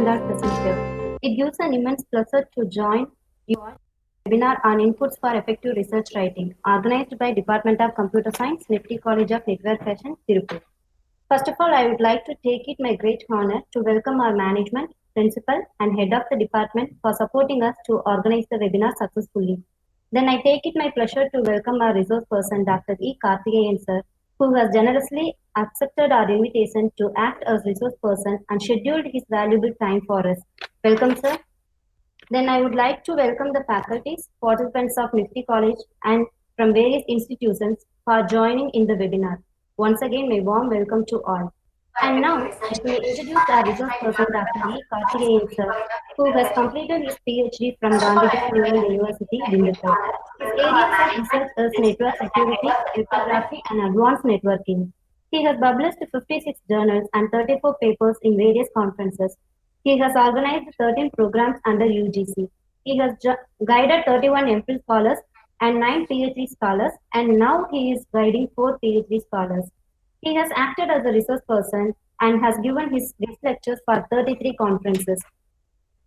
standard procedure. It gives an immense pleasure to join you all webinar on inputs for effective research writing, organized by Department of Computer Science, NIFT-TEA College of Network Fashion, Tirupur. First of all, I would like to take it my great honor to welcome our management, principal, and head of the department for supporting us to organize the webinar successfully. Then I take it my pleasure to welcome our resource person, Dr. E. Karthikeyan sir, who has generously accepted our invitation to act as resource person and scheduled his valuable time for us. Welcome, sir. Then I would like to welcome the faculties, participants of NIFT-TEA College and from various institutions for joining in the webinar. Once again, my warm welcome to all. And now, let me introduce our resource person, Dr. E. Karthikeyan sir, who has completed his PhD from Gandhija Rural University, Dindigul. His areas of research is network security, cryptography, and advanced networking. He has published 56 journals and 34 papers in various conferences. He has organized 13 programs under UGC. He has guided 31 MPhil scholars and 9 PhD scholars, and now he is guiding 4 PhD scholars. He has acted as a resource person and has given his guest lectures for 33 conferences.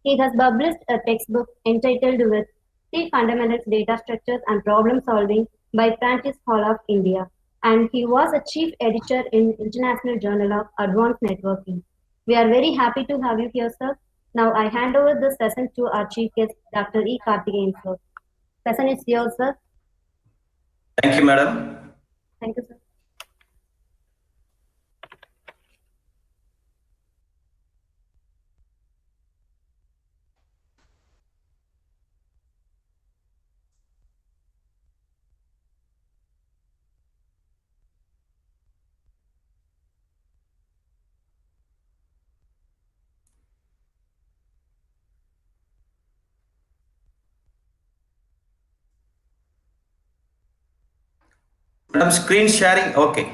He has published a textbook entitled with 3 Fundamental Data Structures and Problem Solving by Prentice Hall of India, and he was a chief editor in International Journal of Advanced Networking. We are very happy to have you here, sir. Now I hand over the session to our chief guest, Dr. E. Karthikeyan, sir. Session is yours, sir. Thank you, madam. Thank you, sir. Madam, screen sharing, okay.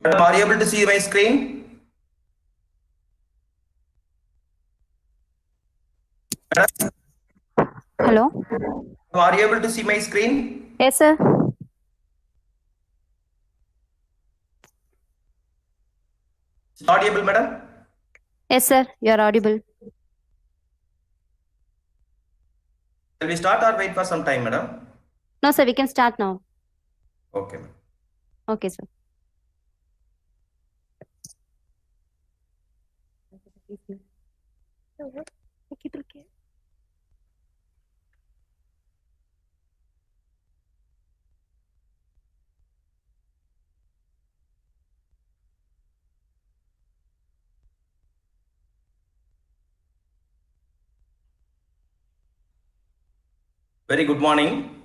Madam, are you able to see my screen? Madam? Hello. Are you able to see my screen? Yes, sir. Is audible, madam? Yes, sir. You are audible. Shall we start or wait for some time, madam? No, sir. We can start now. Okay. Okay, sir. Very good morning.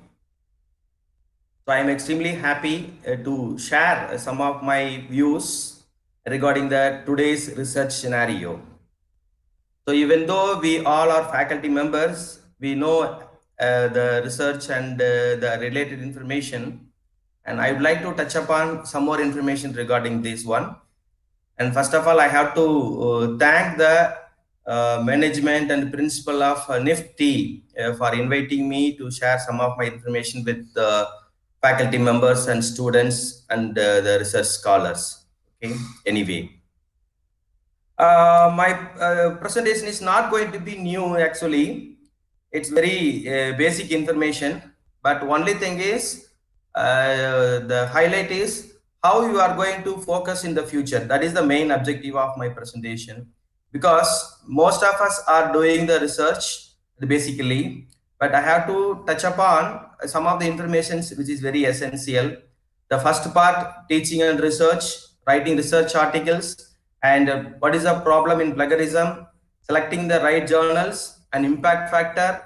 So I am extremely happy to share some of my views regarding today's research scenario. So even though we all are faculty members, we know the research and the related information, and I would like to touch upon some more information regarding this one. And first of all, I have to thank the management and principal of NIFT-TEA for inviting me to share some of my information with the faculty members and students and the research scholars. Okay, anyway. My presentation is not going to be new, actually. It's very basic information, but only thing is the highlight is how you are going to focus in the future. That is the main objective of my presentation, because most of us are doing the research basically, but I have to touch upon some of the information which is very essential. The first part, teaching and research, writing research articles, and what is the problem in plagiarism, selecting the right journals, an impact factor,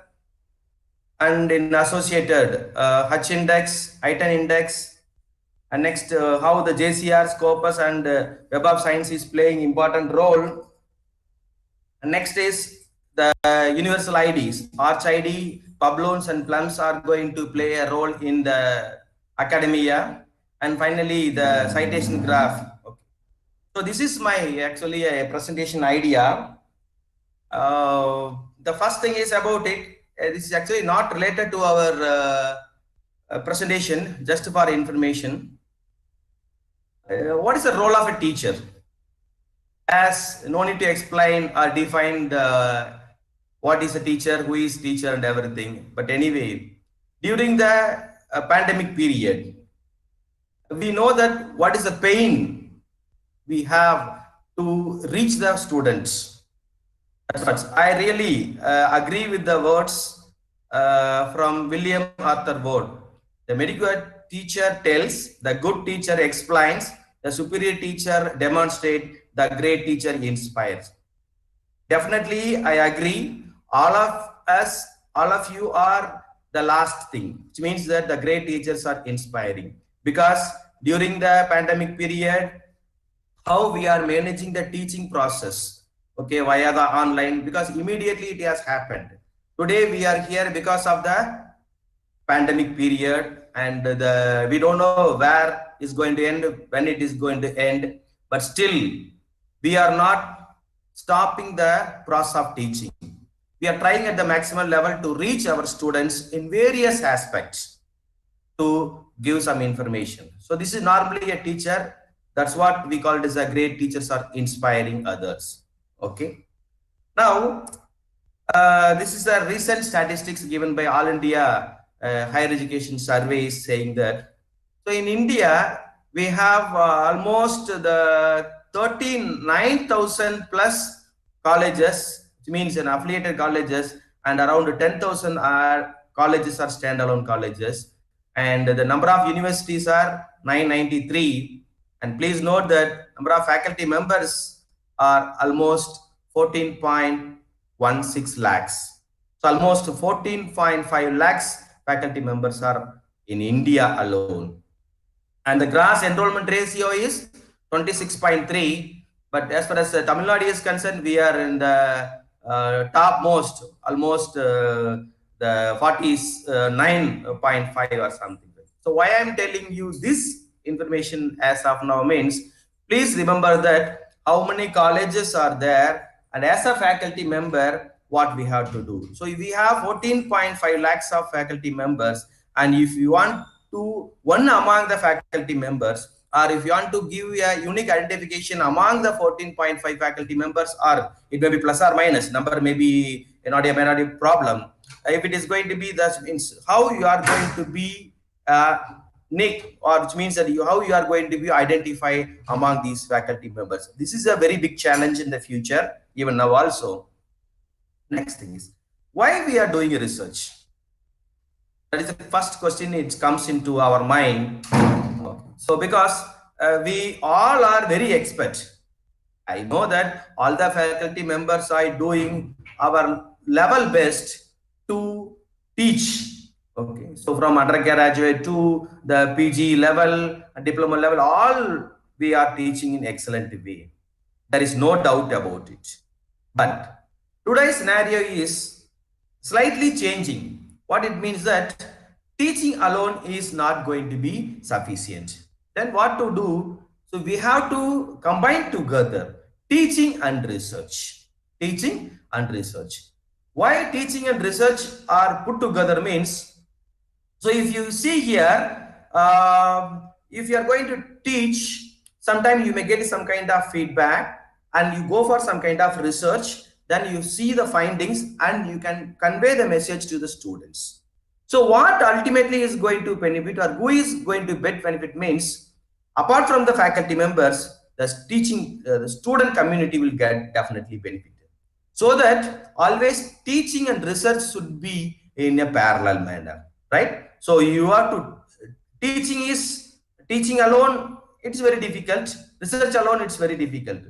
and in associated H index, item index, and next how the JCR, Scopus, and Web of Science is playing important role. And next is the universal IDs, Arch ID, Pabloons, and Plums are going to play a role in the academia. And finally, the citation graph. Okay. So this is my actually a presentation idea. The first thing is about it. This is actually not related to our presentation, just for information. What is the role of a teacher? As no need to explain or define what is a teacher, who is teacher, and everything. But anyway, during the pandemic period, we know that what is the pain we have to reach the students. That's what I really agree with the words from William Arthur Ward. The medical teacher tells, the good teacher explains, the superior teacher demonstrates, the great teacher inspires. Definitely, I agree. All of us, all of you are the last thing, which means that the great teachers are inspiring. Because during the pandemic period, how we are managing the teaching process, okay, via the online, because immediately it has happened. Today we are here because of the pandemic period, and we don't know where is going to end, when it is going to end, but still we are not stopping the process of teaching. We are trying at the maximum level to reach our students in various aspects to give some information. So this is normally a teacher. That's what we call it as a great teachers are inspiring others. Okay. Now, this is a recent statistics given by All India Higher Education Surveys saying that. So in India, we have almost the 39,000 plus colleges, which means an affiliated colleges, and around 10,000 are colleges are standalone colleges. And the number of universities are 993. And please note that number of faculty members are almost 14.16 lakhs. So almost 14.5 lakhs faculty members are in India alone. And the gross enrollment ratio is 26.3. But as far as Tamil Nadu is concerned, we are in the topmost, almost the 49.5 or something. So why I'm telling you this information as of now means, please remember that how many colleges are there, and as a faculty member, what we have to do. So if we have 14.5 lakhs of faculty members, and if you want to one among the faculty members, or if you want to give a unique identification among the 14.5 faculty members, or it may be plus or minus, number may be not a problem. If it is going to be, that means how you are going to be nick, or which means that how you are going to be identified among these faculty members. This is a very big challenge in the future, even now also. Next thing is, why we are doing research? That is the first question, it comes into our mind. So because we all are very expert. I know that all the faculty members are doing our level best to teach. Okay, so from undergraduate to the PG level, diploma level, all we are teaching in excellent way. There is no doubt about it. But today's scenario is slightly changing. What it means that teaching alone is not going to be sufficient. Then what to do? So we have to combine together teaching and research. Teaching and research. Why teaching and research are put together means, so if you see here, if you are going to teach, sometimes you may get some kind of feedback, and you go for some kind of research, then you see the findings and you can convey the message to the students. So what ultimately is going to benefit, or who is going to benefit means, apart from the faculty members, the teaching, the student community will get definitely benefited. So that always teaching and research should be in a parallel manner, right? So you have to, teaching alone, it's very difficult. Research alone, it's very difficult.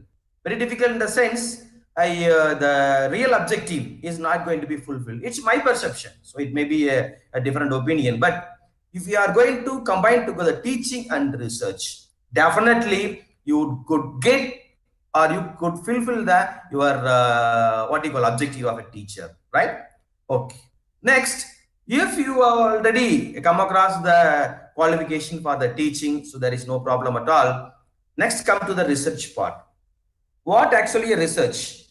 Very difficult in the sense, the real objective is not going to be fulfilled. It's my perception. So it may be a different opinion. But if you are going to combine together teaching and research, definitely you could get, or you could fulfill your what you call objective of a teacher, right? Okay. Next, if you already come across the qualification for the teaching, so there is no problem at all. Next, come to the research part. What actually a research?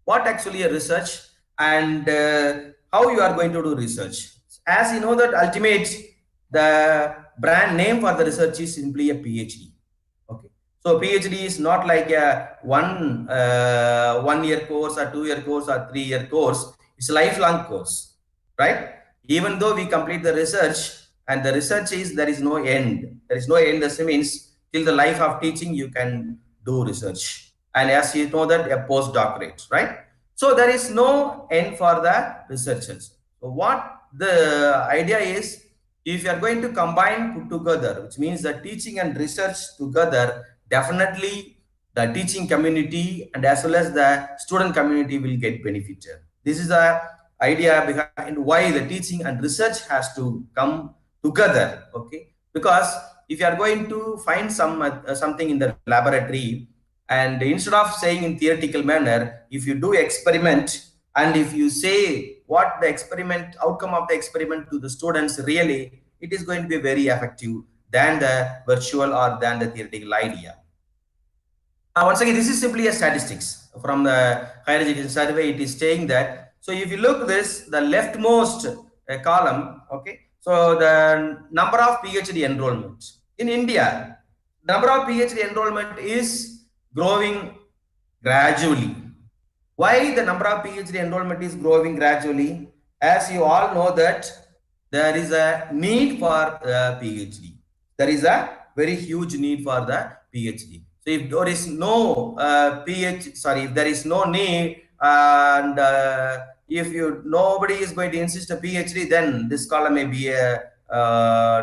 What actually a research, and how you are going to do research? As you know that ultimate, the brand name for the research is simply a PhD. Okay. So PhD is not like a 1 year course or 2 year course or 3 year course. It's a lifelong course, right? Even though we complete the research, and the research is there is no end. There is no end. This means till the life of teaching you can do research. And as you know that a postdoctorate, right? So there is no end for the researchers. So what the idea is, if you are going to combine put together, which means the teaching and research together, definitely the teaching community and as well as the student community will get benefited. This is the idea behind why the teaching and research has to come together. Okay, because if you are going to find something in the laboratory, and instead of saying in theoretical manner, if you do experiment and if you say what the experiment outcome of the experiment to the students, really it is going to be very effective than the virtual or than the theoretical idea. Once again, this is simply a statistics from the higher education survey. It is saying that, so if you look this, the leftmost column, okay, so the number of PhD enrollment in India, number of PhD enrollment is growing gradually. Why the number of PhD enrollment is growing gradually? As you all know that there is a need for PhD. There is a very huge need for the PhD. So if there is no if there is no need, and if nobody is going to insist a PhD, then this column may be a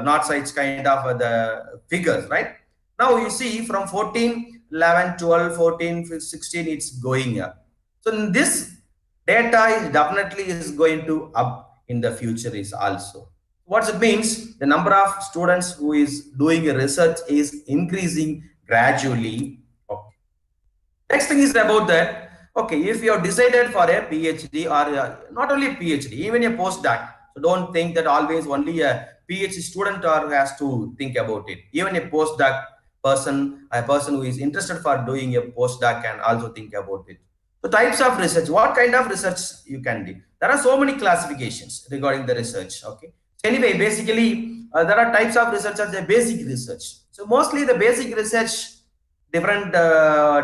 not such kind of the figures, right? Now you see from 14, 11, 12, 14, 16, it's going up. So this data is definitely is going to up in the future is also. What it means, the number of students who is doing research is increasing gradually. Okay. Next thing is about that. Okay, if you have decided for a PhD or not only a PhD, even a postdoc. So don't think that always only a PhD student or has to think about it. Even a postdoc person, a person who is interested for doing a postdoc can also think about it. So types of research, what kind of research you can do? There are so many classifications regarding the research. Okay. Anyway, basically, there are types of research as the basic research. So mostly the basic research, different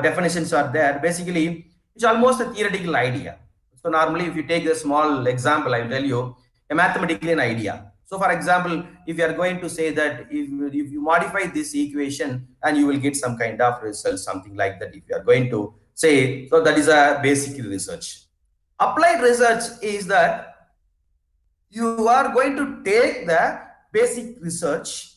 definitions are there. Basically, it's almost a theoretical idea. So normally, if you take a small example, I will tell you a mathematical idea. So for example, if you are going to say that if you modify this equation and you will get some kind of result, something like that, if you are going to say, so that is a basic research. Applied research is that you are going to take the basic research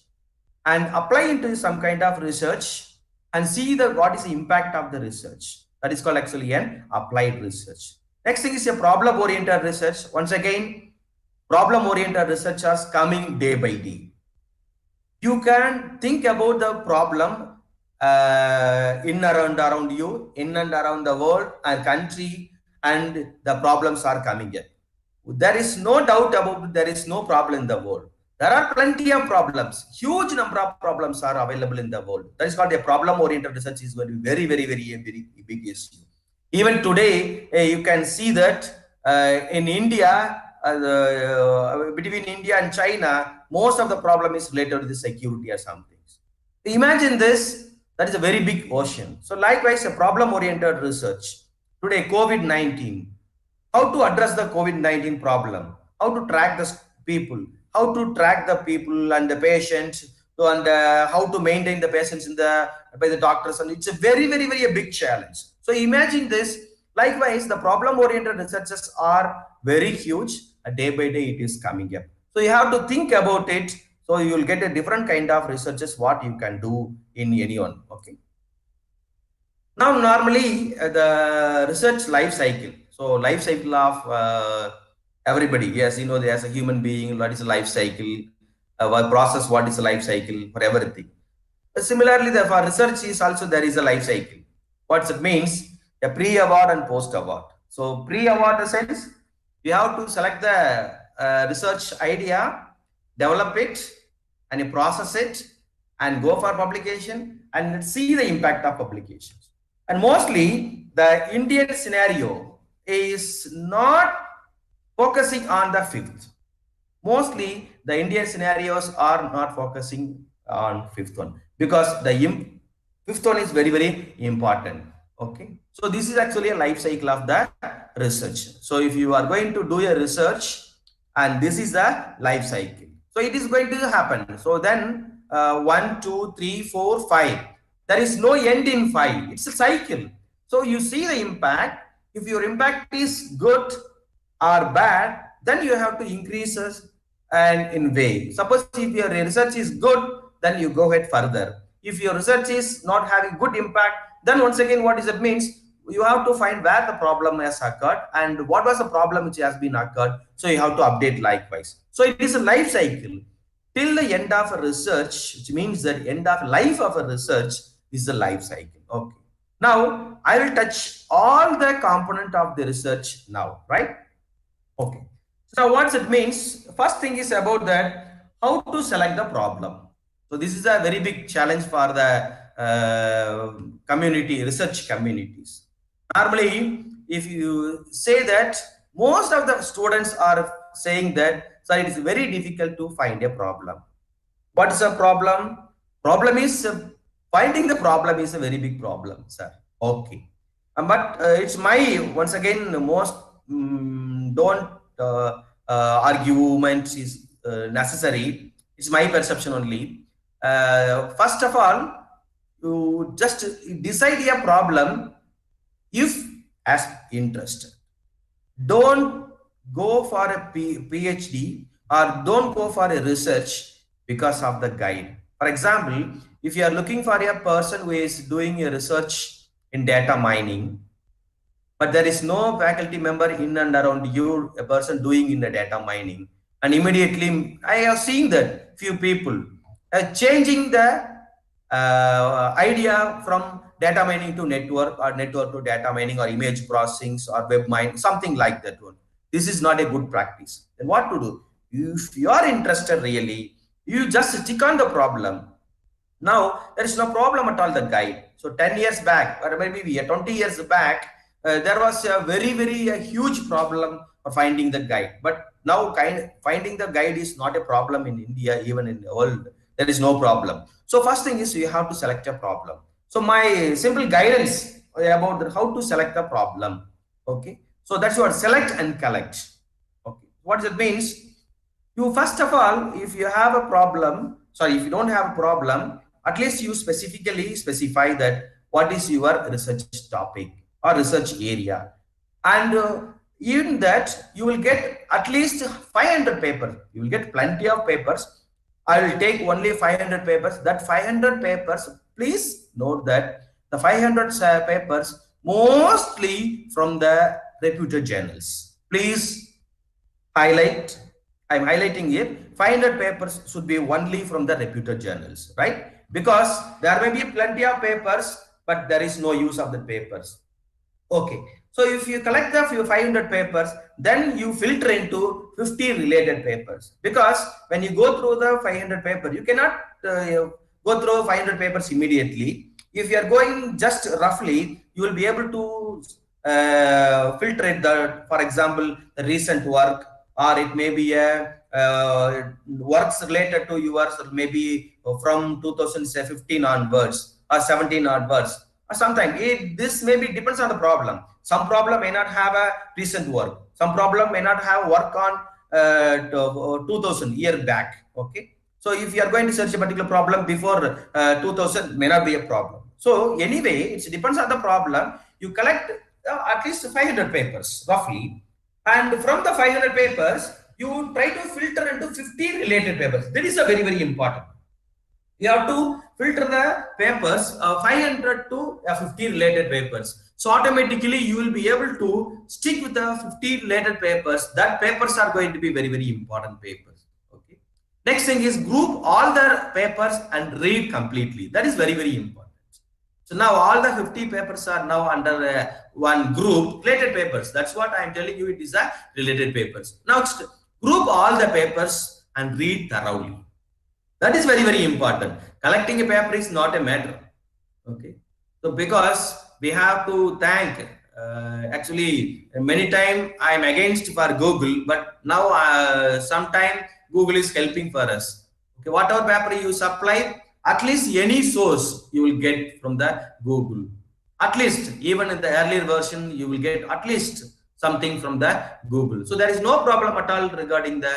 and apply into some kind of research and see what is the impact of the research. That is called actually an applied research. Next thing is a problem oriented research. Once again, problem oriented researchers coming day by day. You can think about the problem in and around you, in and around the world and country, and the problems are coming in. There is no doubt about it, there is no problem in the world. There are plenty of problems. Huge number of problems are available in the world. That is called a problem-oriented research is going to be very, very, very big issue. Even today, you can see that in India, between India and China, most of the problem is related to the security or something. Imagine this, that is a very big ocean. So likewise, a problem-oriented research. Today, COVID-19. How to address the COVID-19 problem, how to track the people, how to track the people and the patients, and how to maintain the patients by the doctors, and it's a very, very, very big challenge. So imagine this. Likewise, the problem-oriented researches are very huge. Day by day, it is coming up. So you have to think about it. So you will get a different kind of researches what you can do in anyone. Okay. Now, normally the research life cycle. So life cycle of everybody. Yes, you know, as a human being, what is a life cycle? What process? What is a life cycle for everything? Similarly, for research is also there is a life cycle. What it means? A pre-award and post-award. So pre-award sense, you have to select the research idea, develop it, and you process it, and go for publication. and let's see the impact of publications. And mostly the Indian scenario is not focusing on the fifth. Mostly the Indian scenarios are not focusing on fifth one, because the fifth one is very important. Okay, so this is actually a life cycle of the research. So if you are going to do a research, and this is the life cycle, so it is going to happen. So then 1 2 3 4 5, there is no end in 5. It's a cycle. So you see the impact. If your impact is good or bad, then you have to increase and in way. Suppose if your research is good, then you go ahead further. If your research is not having good impact, then once again, what is it means? You have to find where the problem has occurred and what was the problem which has been occurred. So you have to update likewise. So it is a life cycle till the end of a research, which means that end of life of a research is the life cycle. Okay. Now I will touch all the component of the research now, right? Okay. So what it means, first thing is about that, how to select the problem. So this is a very big challenge for the community, research communities. Normally, if you say that, most of the students are saying that, so it is very difficult to find a problem. What is a problem? Problem is finding the problem is a very big problem, sir. Okay. But it's my, once again, most don't argument is necessary. It's my perception only. First of all, you just decide a problem if as interested. Don't go for a PhD or don't go for a research because of the guide. For example, if you are looking for a person who is doing a research in data mining, but there is no faculty member in and around you, a person doing in the data mining, and immediately I have seen that few people changing the idea from data mining to network, or network to data mining, or image processing, or web mining, something like that one. This is not a good practice. Then what to do? If you are interested really, you just stick on the problem. Now there is no problem at all the guide. So 10 years back, or maybe 20 years back, there was a very huge problem of finding the guide. But now finding the guide is not a problem in India, even in the world. There is no problem. So first thing is you have to select a problem. So my simple guidance about how to select a problem. Okay. So that's what select and collect. Okay. What it means? You first of all, if you have a problem, sorry, if you don't have a problem, at least you specifically specify that what is your research topic or research area. And in that you will get at least 500 papers. You will get plenty of papers. I will take only 500 papers. That 500 papers, please note that the 500 papers mostly from the reputed journals. Please highlight, I'm highlighting here, 500 papers should be only from the reputed journals, right? Because there may be plenty of papers, but there is no use of the papers. Okay. So if you collect the 500 papers, then you filter into 50 related papers. Because when you go through the 500 paper, you cannot go through 500 papers immediately. If you are going just roughly, you will be able to filter it, for example, the recent work, or it may be a works related to yours, maybe from 2015 onwards or 17 onwards. Or sometimes this maybe depends on the problem. Some problem may not have a recent work. Some problem may not have work on 2000 year back. Okay. So if you are going to search a particular problem before 2000, may not be a problem. So anyway, it depends on the problem. You collect at least 500 papers roughly, and from the 500 papers, you try to filter into 50 related papers. That is a very important. You have to filter the papers 500 to 50 related papers. So automatically you will be able to stick with the 50 related papers. That papers are going to be very important papers. Okay. Next thing is group all the papers and read completely. That is very important. So now all the 50 papers are now under one group, related papers. That's what I am telling you. It is a related papers. Now group all the papers and read thoroughly. That is very important. Collecting a paper is not a matter. Okay. So because we have to thank, actually many time I'm against for Google, but now sometime Google is helping for us. Okay, whatever paper you supply, at least any source you will get from the Google. At least even in the earlier version, you will get at least something from the Google. So there is no problem at all regarding the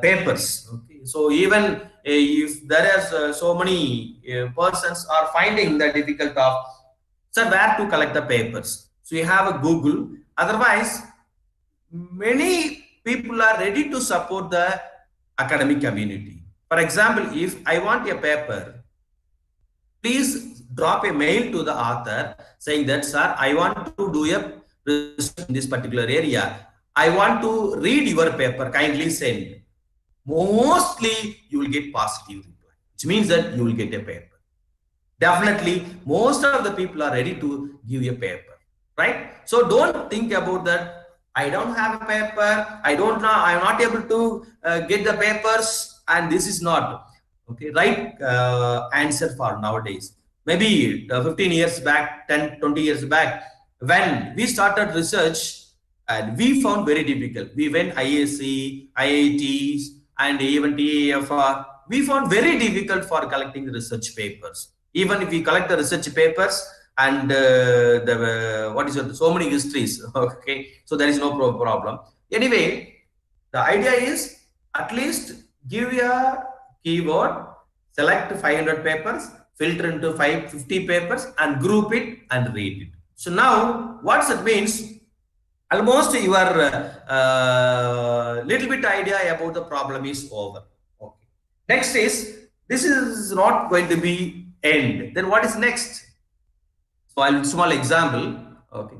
papers. Okay, so even if there is so many persons are finding the difficult of, so where to collect the papers. So you have a Google. Otherwise, many people are ready to support the academic community. For example, if I want a paper, please drop a mail to the author saying that, sir, I want to do a research in this particular area. I want to read your paper, kindly send. Mostly you will get positive reply, which means that you will get a paper. Definitely most of the people are ready to give you a paper, right? So don't think about that. I don't have a paper, I don't know, I'm not able to get the papers, and this is not okay right answer for nowadays. Maybe 15 years back, 10, 20 years back, when we started research, and we found very difficult. We went IAC, IITs, and even TAFR. We found very difficult for collecting research papers. Even if we collect the research papers and the what is it? So many histories. Okay, so there is no problem. Anyway, the idea is at least give a keyword, select 500 papers, filter into 550 papers, and group it and read it. So now, what it means? Almost your little bit idea about the problem is over. Okay. Next is, this is not going to be end. Then what is next? So I'll small example. Okay.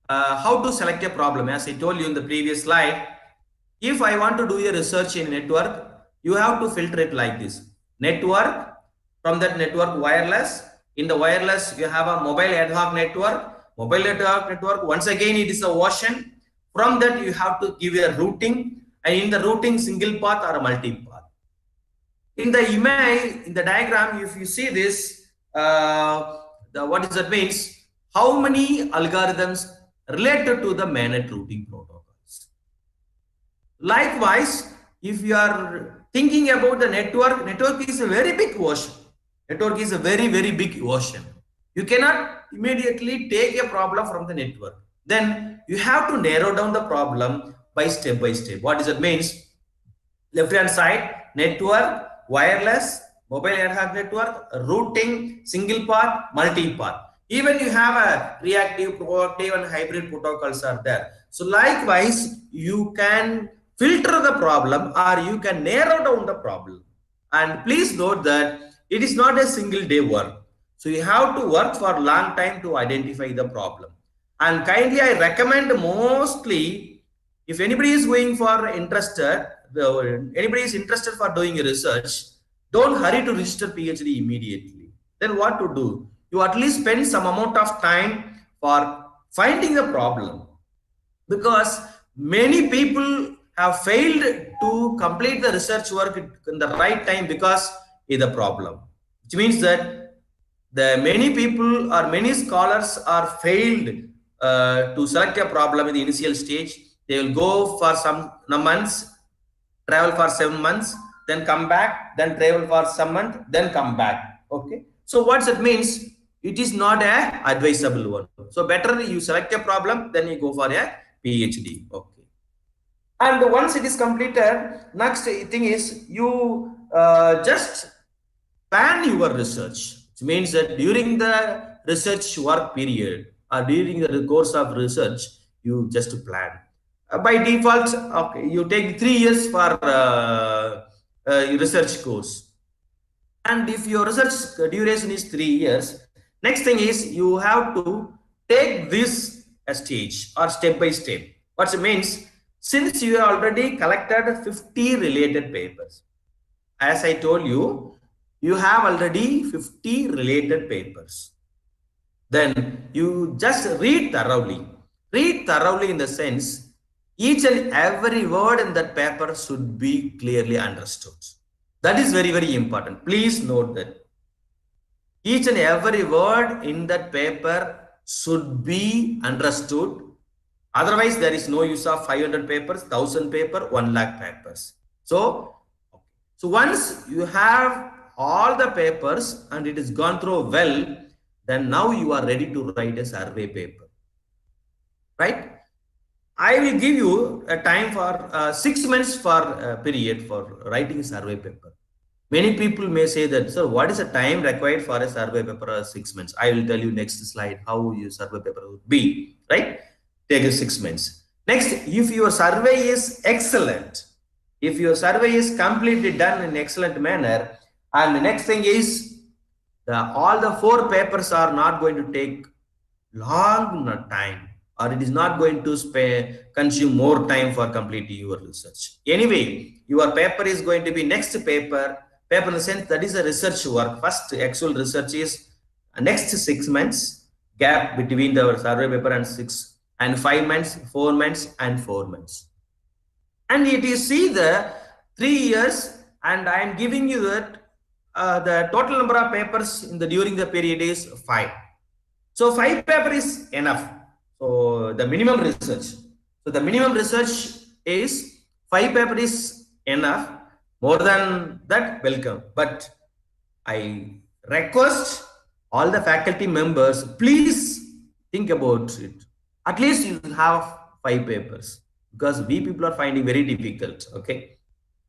How to select a problem? As I told you in the previous slide, if I want to do a research in network, you have to filter it like this. Network, from that network wireless. In the wireless, you have a mobile ad hoc network. Mobile ad hoc network, once again, it is a version. From that, you have to give a routing, and in the routing, single path or a multi-path. In the image, in the diagram, if you see this, what does that means? How many algorithms related to the managed routing protocols? Likewise, if you are thinking about the network is a very big ocean. Network is a very, very big ocean. You cannot immediately take a problem from the network. Then you have to narrow down the problem by step. What does it means? Left hand side, network, wireless, mobile ad hoc network, routing, single path, multi-path. Even you have a reactive, proactive, and hybrid protocols are there. So likewise, you can filter the problem or you can narrow down the problem. And please note that it is not a single day work. So you have to work for a long time to identify the problem. And kindly, I recommend mostly, if anybody is going for interested, anybody is interested for doing research, don't hurry to register PhD immediately. Then what to do? You at least spend some amount of time for finding the problem, because many people have failed to complete the research work in the right time because of the problem, which means that the many people or many scholars are failed to select a problem in the initial stage. They will go for some months, travel for 7 months, then come back, then travel for some month, then come back. Okay, so what it means, it is not a advisable one. So better you select a problem, then you go for a PhD. Okay, and once it is completed, next thing is you just plan your research. It means that during the research work period or during the course of research, you just plan. By default, okay, you take 3 years for research course. And if your research duration is 3 years, next thing is you have to take this a stage or step by step. What it means, since you already collected 50 related papers, as I told you, you have already 50 related papers. Then you just read thoroughly. Read thoroughly in the sense, each and every word in that paper should be clearly understood. That is very, very important. Please note that. Each and every word in that paper should be understood. Otherwise, there is no use of 500 papers, 1000 paper, 1 lakh papers. So once you have all the papers and it is gone through well, then now you are ready to write a survey paper, right? I will give you a time for 6 months for period for writing a survey paper. Many people may say that, sir, what is the time required for a survey paper of 6 months? I will tell you next slide how your survey paper would be, right? Take 6 months. Next, if your survey is excellent, if your survey is completely done in excellent manner, and the next thing is all the 4 papers are not going to take long time, or it is not going to consume more time for completing your research. Anyway, your paper is going to be next paper in the sense that is a research work. First actual research is next 6 months gap between the survey paper and 5 months, 4 months and 4 months. And if you see the 3 years, and I am giving you that the total number of papers in the during the period is 5. So 5 paper is enough. So the minimum research. So the minimum research is 5 paper is enough. More than that, welcome. But I request all the faculty members, please think about it. At least you have 5 papers, because we people are finding very difficult. Okay.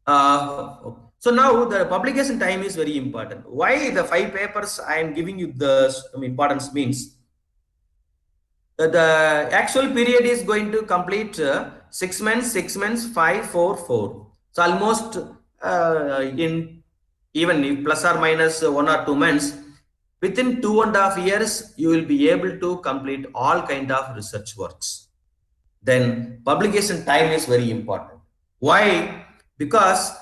So now the publication time is very important. Why the 5 papers I am giving you the importance means the actual period is going to complete 6 months, 6 months, 5, 4, 4. So almost in even if plus or minus 1 or 2 months, within 2.5 years, you will be able to complete all kind of research works. Then publication time is very important. Why? Because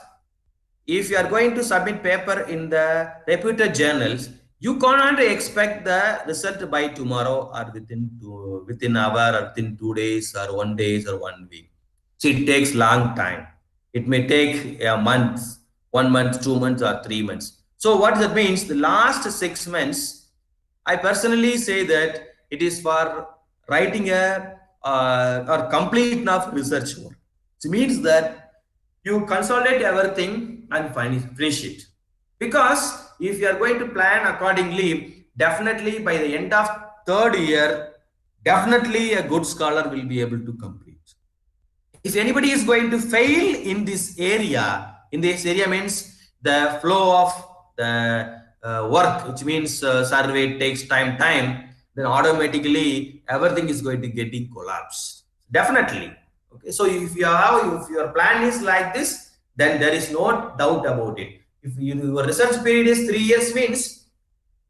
if you are going to submit paper in the reputed journals, you cannot expect the result by tomorrow or within hour or within 2 days or 1 day or 1 week. So it takes long time. It may take a month, 1 month, 2 months or 3 months. So what that means, the last 6 months, I personally say that it is for writing a or complete enough research work. It means that you consolidate everything and finish it. Because if you are going to plan accordingly, definitely by the end of 3rd year, definitely a good scholar will be able to complete. If anybody is going to fail in this area means the flow of the work, which means survey takes time, then automatically everything is going to getting collapsed. Definitely. Okay, so if your plan is like this, then there is no doubt about it. If your research period is 3 years means,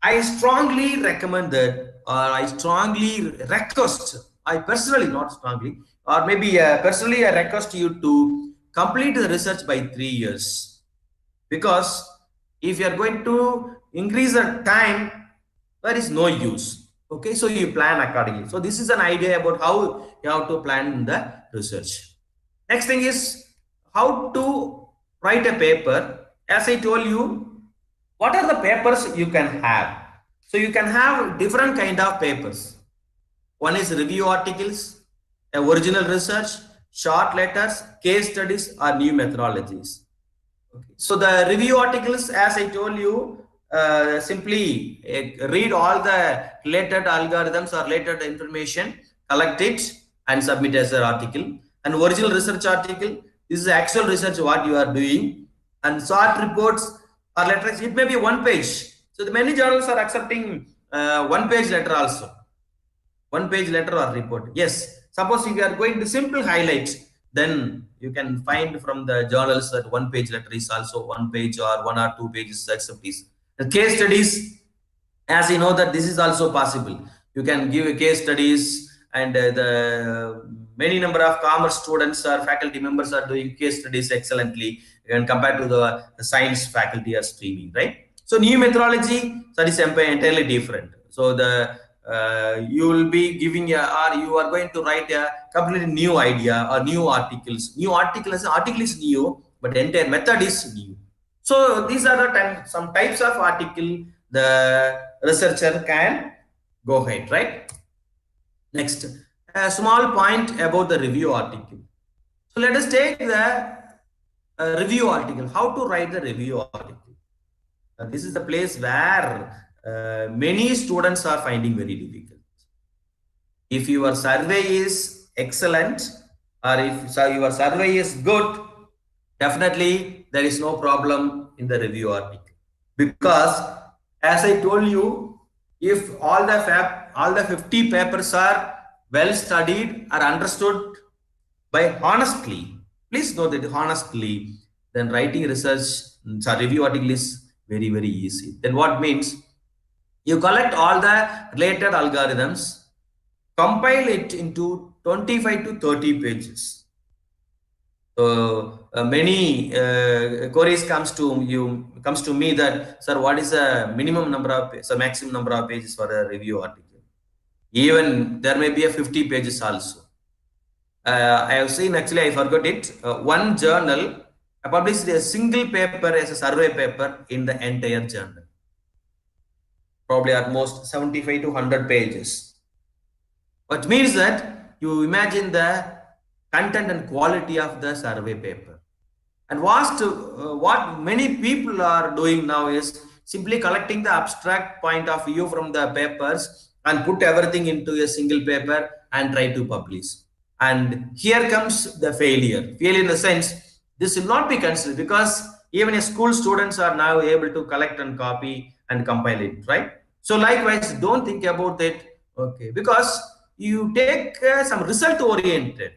I strongly recommend that, or I strongly request, I personally, not strongly, or maybe personally I request you to complete the research by 3 years. Because if you are going to increase the time, there is no use. Okay, so you plan accordingly. So this is an idea about how you have to plan the research. Next thing is how to write a paper. As I told you, what are the papers you can have? So you can have different kind of papers. One is review articles, original research, short letters, case studies, or new methodologies. Okay. So the review articles, as I told you, simply read all the related algorithms or related information, collect it and submit as an article. An original research article, this is actual research what you are doing. And short reports or letters, it may be 1 page. So the many journals are accepting 1 page letter also. 1 page letter or report. Yes, suppose if you are going to simple highlights, then you can find from the journals that 1 page letter is also 1 page or 1 or 2 pages acceptees. The case studies, as you know that this is also possible. You can give a case studies, and the many number of commerce students or faculty members are doing case studies excellently and compared to the science faculty are streaming, right? So new methodology, that is entirely different. So the you will be giving or you are going to write a completely new idea or new articles. Article is new, but the entire method is new. So these are some types of article. The researcher can go ahead, right? Next, a small point about the review article. So let us take the review article. How to write the review article? This is the place where many students are finding very difficult. If your survey is excellent or if your survey is good, definitely there is no problem in the review article. Because as I told you, if all the 50 papers are well studied or understood by honestly, please note that honestly, then writing research, review article is very, very easy. Then what means? You collect all the related algorithms, compile it into 25 to 30 pages. So many queries comes to me that, sir, what is the minimum number of maximum number of pages for a review article? Even there may be a 50 pages also. I have seen, actually I forgot it, one journal published a single paper as a survey paper in the entire journal, probably almost 75 to 100 pages. What means that you imagine the content and quality of the survey paper. And what many people are doing now is simply collecting the abstract point of view from the papers and put everything into a single paper and try to publish. And here comes the failure. Failure in the sense, this will not be considered because even school students are now able to collect and copy and compile it, right? So likewise, don't think about it, okay? Because you take some result oriented.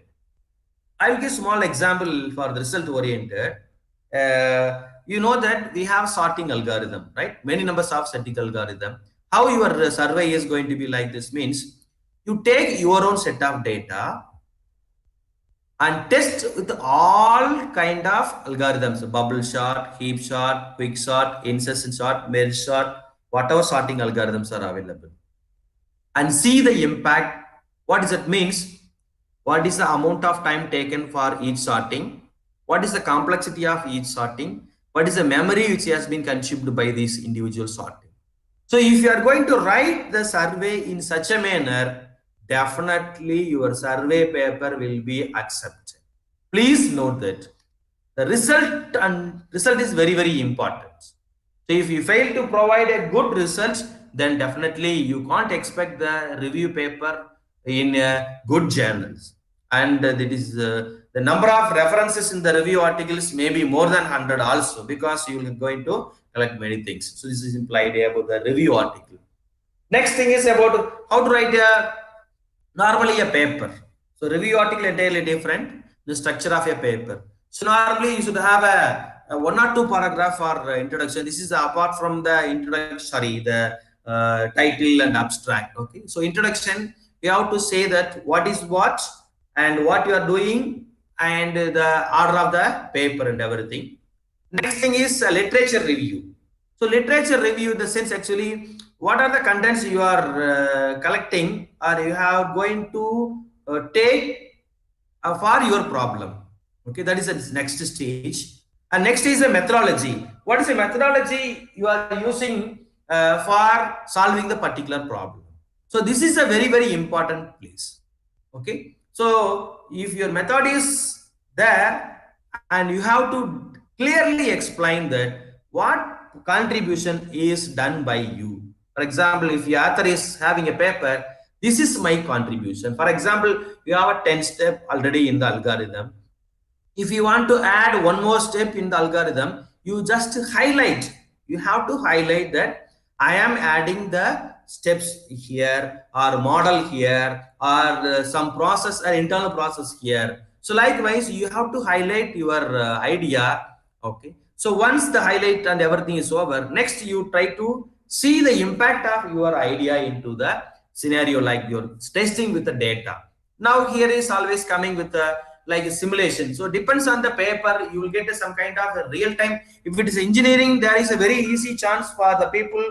I'll give small example for the result oriented. You know that we have sorting algorithm, right? Many numbers of sorting algorithm. How your survey is going to be like this means you take your own set of data and test with all kind of algorithms: bubble sort, heap sort, quick sort, insertion sort, merge sort, whatever sorting algorithms are available, and see the impact. What does it means? What is the amount of time taken for each sorting? What is the complexity of each sorting? What is the memory which has been consumed by this individual sorting? So if you are going to write the survey in such a manner, definitely your survey paper will be accepted. Please note that the result is very, very important. So if you fail to provide a good result, then definitely you can't expect the review paper in good journals. And that is the number of references in the review articles may be more than 100 also, because you are going to collect many things. So this is implied about the review article. Next thing is about how to write normally a paper. So review article entirely different, the structure of a paper. So normally you should have a one or two paragraph for introduction. This is apart from the introduction, sorry, the title and abstract. Okay, so introduction, you have to say that what is what and what you are doing and the order of the paper and everything. Next thing is literature review. So literature review in the sense, actually what are the contents you are collecting or you are going to take for your problem. Okay, that is the next stage. And next is a methodology. What is the methodology you are using for solving the particular problem? So this is a very, very important place. Okay, so if your method is there and you have to clearly explain that what contribution is done by you. For example, if the author is having a paper, this is my contribution. For example, you have a 10 step already in the algorithm. If you want to add one more step in the algorithm, you just highlight. You have to highlight that I am adding the steps here or model here or some process or internal process here. So likewise, you have to highlight your idea. Okay. So once the highlight and everything is over, next you try to see the impact of your idea into the scenario, like you're testing with the data. Now here is always coming with a like a simulation. So depends on the paper, you will get some kind of a real time. If it is engineering, there is a very easy chance for the people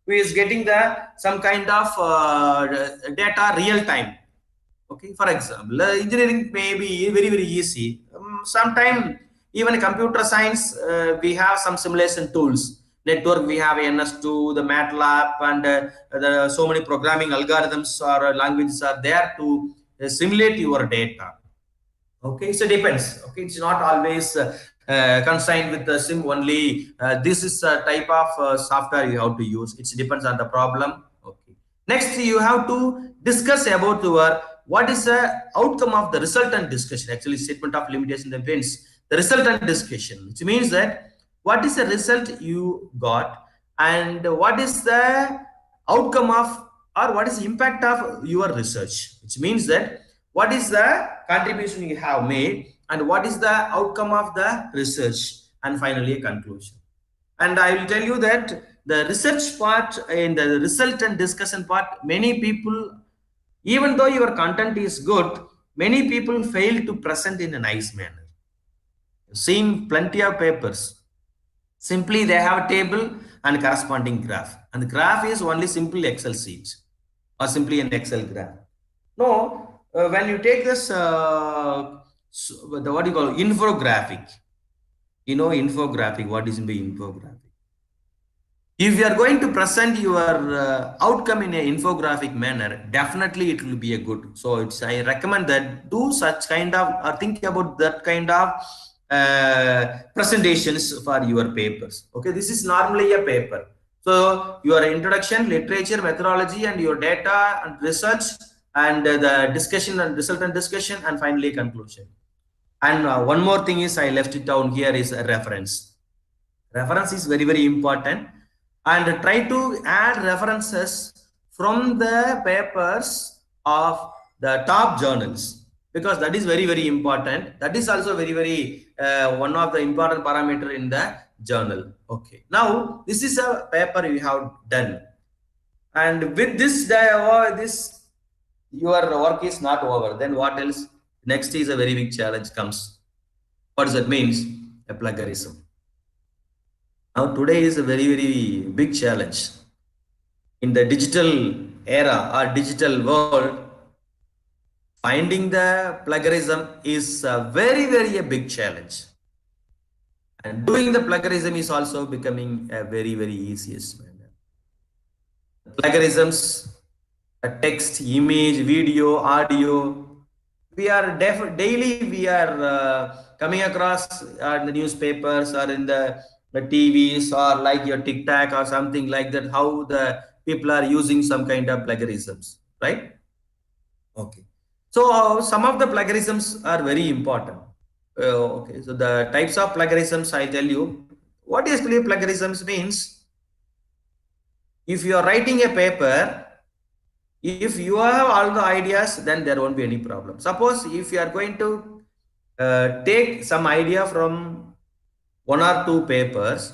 who is getting the some kind of data real time. Okay, for example, engineering may be very, very easy. Sometime even computer science, we have some simulation tools. network we have NS2, the MATLAB, and so many programming algorithms or languages are there to simulate your data. Okay, so it depends. Okay, it's not always consigned with the sim only. This is a type of software you have to use. It depends on the problem. Okay, next you have to discuss about your what is the outcome of the resultant discussion. Actually, statement of limitation depends the resultant discussion, which means that what is the result you got and what is the outcome of or what is the impact of your research, which means that what is the contribution you have made and what is the outcome of the research, and finally a conclusion. And I will tell you that the research part and the result and discussion part, many people, even though your content is good, many people fail to present in a nice manner. Seen plenty of papers, simply they have a table and corresponding graph, and the graph is only simple Excel sheet or simply an Excel graph. No, when you take this, what do you call infographic? You know, infographic. What is in the infographic? If you are going to present your outcome in an infographic manner, definitely it will be a good. So it's I recommend that do such kind of or think about that kind of presentations for your papers. Okay, this is normally a paper. So your introduction, literature, methodology, and your data and research, and the discussion and resultant discussion, and finally conclusion. And one more thing is I left it down here is a reference. Reference is very important, and try to add references from the papers of the top journals, because that is very important. That is also very one of the important parameter in the journal. Okay, now this is a paper you have done, and with this this your work is not over. Then what else? Next is a very big challenge comes. What does that means? A plagiarism. Now today is a very big challenge in the digital era or digital world. Finding the plagiarism is a very a big challenge, and doing the plagiarism is also becoming a very easiest manner. Plagiarisms, a text, image, video, audio. We are daily we are coming across in the newspapers or in the TVs or like your TikTok or something like that, how the people are using some kind of plagiarisms, right? Okay. So some of the plagiarisms are very important. Okay. So the types of plagiarisms I tell you. What is plagiarisms means? If you are writing a paper, if you have all the ideas, then there won't be any problem. Suppose if you are going to take some idea from one or two papers,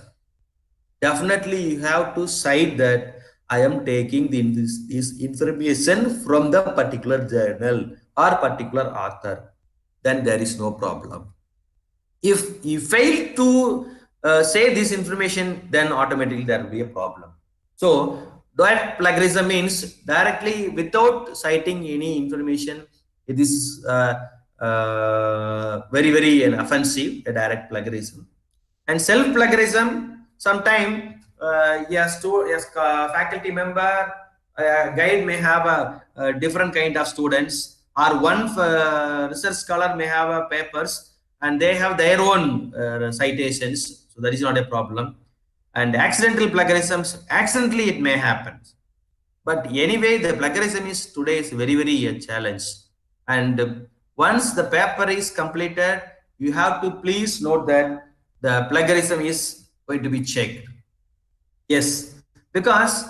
definitely you have to cite that I am taking this information from the particular journal or particular author. Then there is no problem. If you fail to say this information, then automatically there will be a problem. So that plagiarism means directly without citing any information. It is very offensive, a direct plagiarism. And self plagiarism, sometime yes, faculty member, guide may have a different kind of students, or one research scholar may have papers and they have their own citations, so that is not a problem. And accidental plagiarisms, accidentally it may happen, but anyway the plagiarism is today is very a challenge. And once the paper is completed, you have to please note that the plagiarism is going to be checked. Yes, because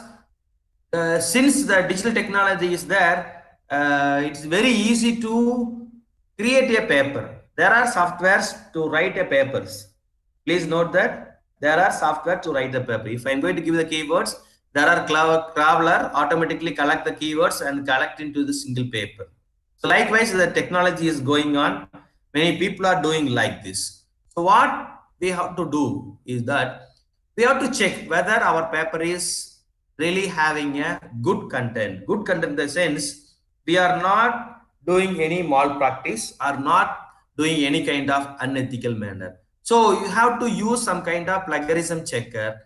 since the digital technology is there, it's very easy to create a paper. There are softwares to write a papers. Please note that there are software to write the paper. If I'm going to give the keywords, there are crawler automatically collect the keywords and collect into the single paper. So likewise, the technology is going on. Many people are doing like this. So what we have to do is that we have to check whether our paper is really having a good content. Good content in the sense we are not doing any malpractice or not doing any kind of unethical manner. So you have to use some kind of plagiarism checker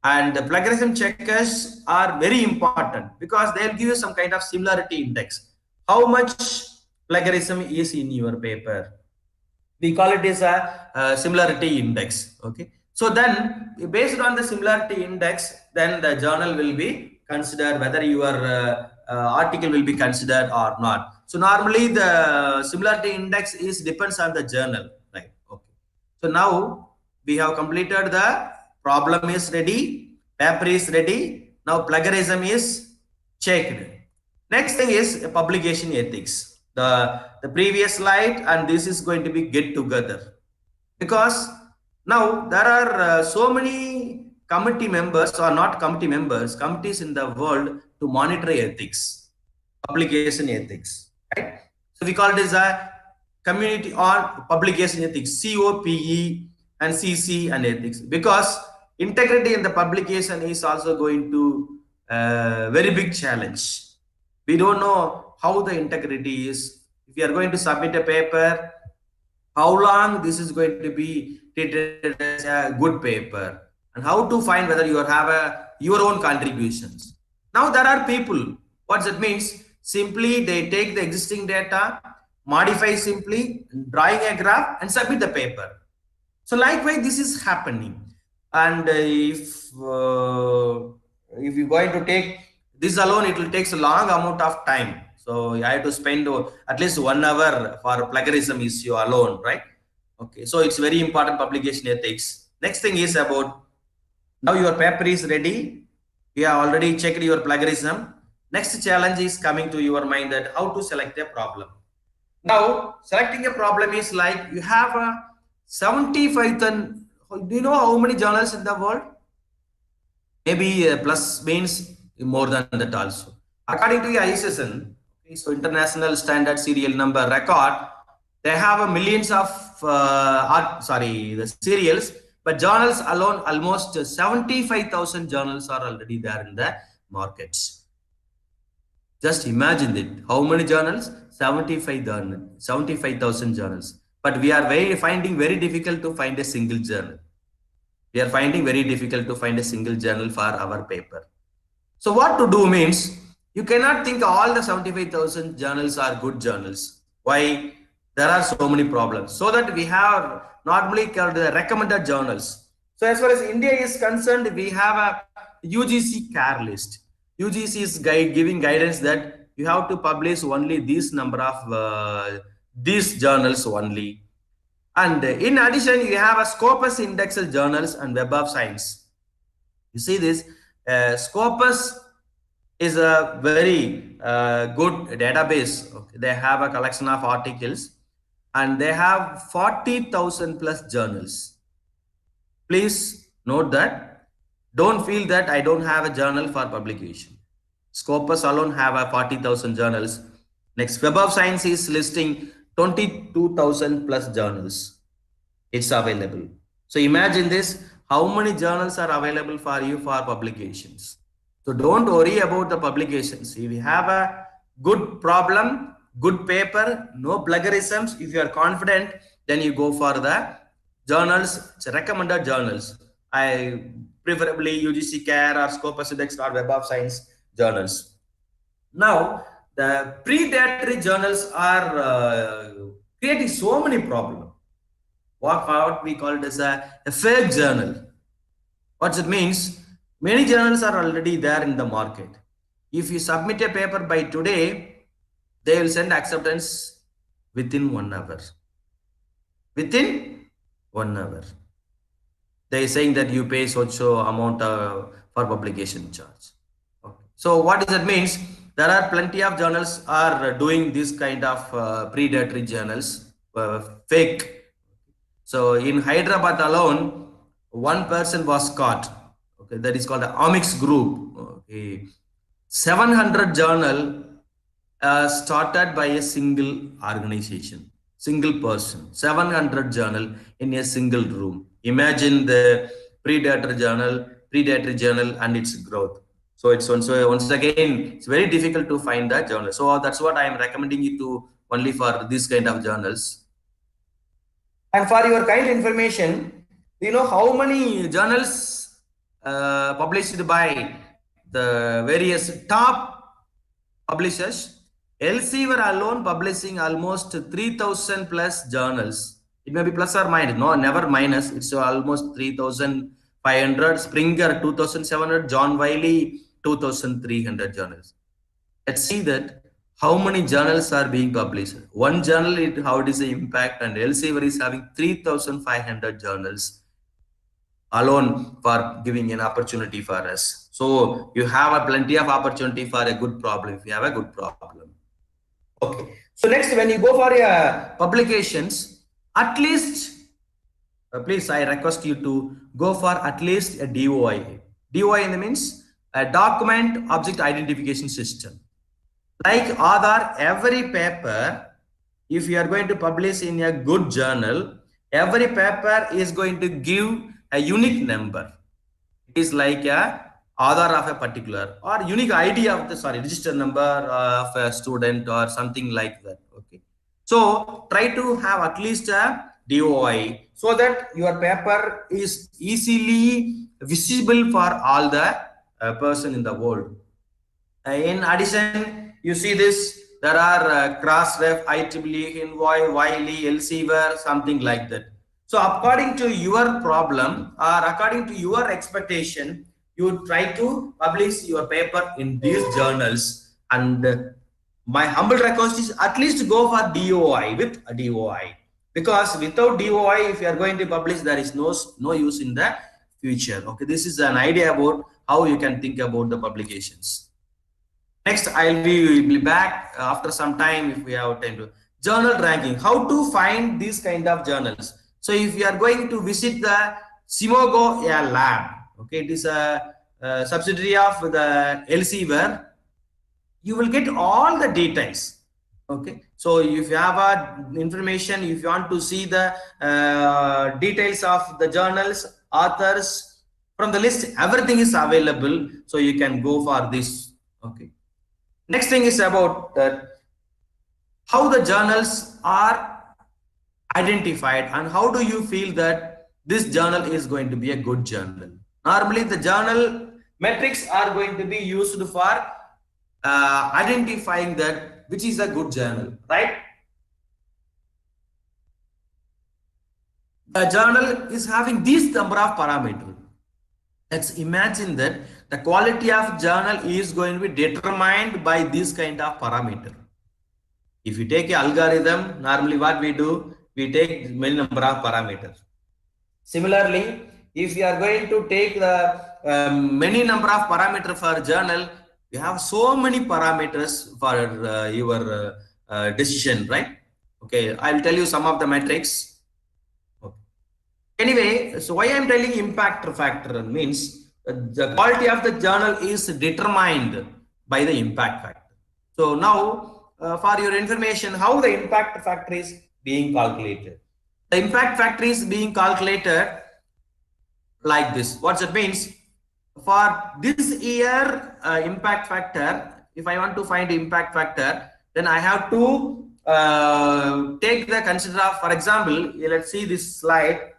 And the plagiarism checkers are very important because they'll give you some kind of similarity index. How much plagiarism is in your paper? We call it as a similarity index. Okay, so then based on the similarity index, then the journal will be considered whether your article will be considered or not. So normally the similarity index is depends on the journal, right? Okay, so now we have completed the problem is ready, paper is ready. Now plagiarism is checked. Next thing is publication ethics. The previous slide and this is going to be get together because now there are so many committee members or not committee members, committees in the world to monitor ethics, publication ethics, right? So we call it as a community on publication ethics, COPE and CC and ethics, because integrity in the publication is also going to very big challenge. We don't know how the integrity is. If you are going to submit a paper, how long this is going to be treated as a good paper, and how to find whether you have your own contributions. Now there are people, what that means, simply they take the existing data, modify simply, drawing a graph and submit the paper. So likewise this is happening. And if you're going to take this alone, it will take a long amount of time. So I have to spend at least 1 hour for plagiarism issue alone, right? Okay, so it's very important publication ethics. Next thing is about now your paper is ready. You have already checked your plagiarism. Next challenge is coming to your mind that how to select a problem. Now selecting a problem is like you have a 75 ton. Do you know how many journals in the world? Maybe plus means more than that also. According to the ISSN, okay, so International Standard Serial Number Record, they have a millions of the serials, but journals alone almost 75,000 journals are already there in the markets. Just imagine it. How many journals? 75,000 journals. But we are finding very difficult to find a single journal. We are finding very difficult to find a single journal for our paper. So what to do means, you cannot think all the 75,000 journals are good journals. Why? There are so many problems. So that we have normally called the recommended journals. So as far as India is concerned, we have a UGC care list. UGC is giving guidance that you have to publish only this number of these journals only. And in addition, you have a Scopus indexed journals and Web of Science. You see this, Scopus is a very good database. Okay. They have a collection of articles and they have 40,000 plus journals. Please note that. Don't feel that I don't have a journal for publication. Scopus alone have a 40,000 journals. Next, Web of Science is listing 22,000 plus journals. It's available. So imagine this, how many journals are available for you for publications. So don't worry about the publications. If you have a good problem, good paper, no plagiarisms, if you are confident, then you go for the journals, recommended journals. I preferably UGC Care or Scopus Index or Web of Science journals. Now, the predatory journals are creating so many problems. What we call it as a fake journal. What it means? Many journals are already there in the market. If you submit a paper by today, they will send acceptance within 1 hour. Within 1 hour. They are saying that you pay so amount for publication charge. Okay. So what does that means? There are plenty of journals are doing this kind of predatory journals, fake. So in Hyderabad alone, one person was caught. Okay, that is called the Omix Group. Okay, 700 journal started by a single organization, single person. 700 journal in a single room. Imagine the predatory journal and its growth. So it's once again, it's very difficult to find that journal. So that's what I am recommending you to only for this kind of journals. And for your kind information, do you know how many journals published by the various top publishers. Elsevier alone publishing almost 3,000 plus journals. It may be plus or minus, no, never minus. It's almost 3,500. Springer 2,700. John Wiley 2,300 journals. Let's see that how many journals are being published. One journal, how it is the impact, and Elsevier is having 3,500 journals alone for giving an opportunity for us. So you have a plenty of opportunity for a good problem if you have a good problem. Okay. So next, when you go for publications, at least, please, I request you to go for at least a DOI. DOI means a document object identification system. Like Aadhaar, every paper, if you are going to publish in a good journal, every paper is going to give a unique number. It is like a Aadhaar of a particular or unique ID of the register number of a student or something like that. Okay. So try to have at least a DOI so that your paper is easily visible for all the person in the world. In addition, you see this, there are Crossref, IEEE, Envoy, Wiley, Elsevier, something like that. So according to your problem or according to your expectation, you try to publish your paper in these journals. And my humble request is at least go for DOI with a DOI. Because without DOI, if you are going to publish, there is no use in the future. Okay, this is an idea about how you can think about the publications. Next, I'll be back after some time if we have time to. Journal ranking, how to find these kind of journals. So if you are going to visit the Simogo lab, okay, it is a subsidiary of the Elsevier, you will get all the details. Okay, so if you have information, if you want to see the details of the journals, authors, from the list, everything is available, so you can go for this. Okay. Next thing is about how the journals are identified and how do you feel that this journal is going to be a good journal. Normally the journal metrics are going to be used for identifying that which is a good journal, right? The journal is having this number of parameters. Let's imagine that the quality of journal is going to be determined by this kind of parameter. If you take an algorithm, normally what we do, we take many number of parameters. Similarly, if you are going to take the many number of parameters for journal, you have so many parameters for your decision, right? Okay, I'll tell you some of the metrics. Anyway, so why I'm telling impact factor means the quality of the journal is determined by the impact factor. So now for your information, how the impact factor is being calculated. The impact factor is being calculated like this. What it means, for this year impact factor, if I want to find impact factor, then I have to take the consider of, for example, let's see this slide.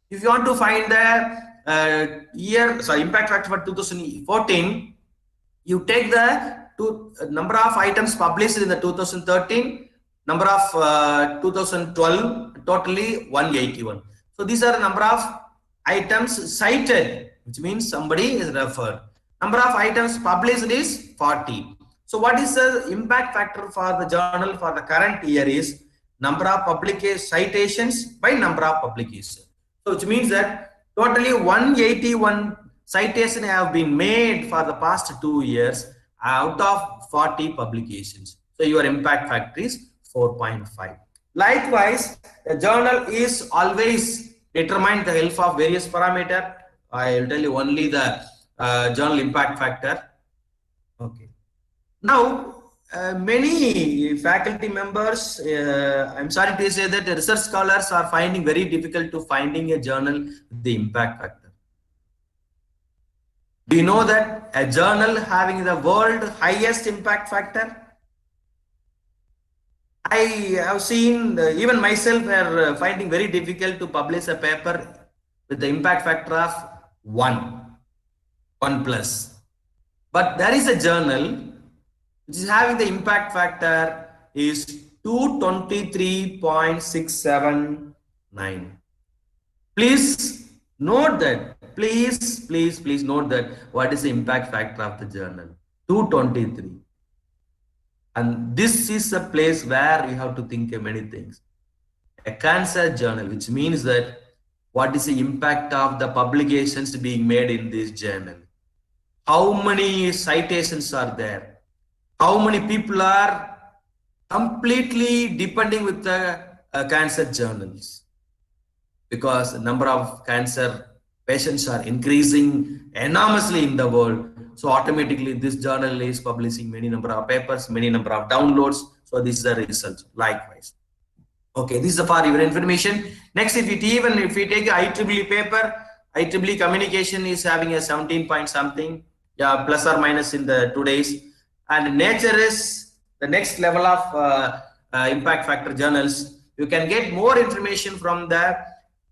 If you want to find the impact factor for 2014, you take the number of items published in the 2013, number of 2012, totally 181. So these are the number of items cited, which means somebody is referred. Number of items published is 40. So what is the impact factor for the journal for the current year is number of citations by number of publications. So which means that totally 181 citations have been made for the past 2 years out of 40 publications. So your impact factor is 4.5. Likewise, the journal is always determined the help of various parameters. I will tell you only the journal impact factor. Okay. Now, many faculty members, I'm sorry to say that the research scholars are finding very difficult to finding a journal with the impact factor. Do you know that a journal having the world highest impact factor? I have seen even myself are finding very difficult to publish a paper with the impact factor of 1. 1 plus. But there is a journal which is having the impact factor is 223.679. Please note that. Please note that what is the impact factor of the journal? 223. And this is a place where we have to think of many things. A cancer journal, which means that what is the impact of the publications being made in this journal? How many citations are there? How many people are completely depending with the cancer journals? Because the number of cancer patients are increasing enormously in the world. So automatically this journal is publishing many number of papers, many number of downloads. So this is the result likewise. Okay, this is for your information. Next, if we take IEEE paper, IEEE communication is having a 17 point something, yeah, plus or minus in the 2 days. And Nature is the next level of impact factor journals. You can get more information from the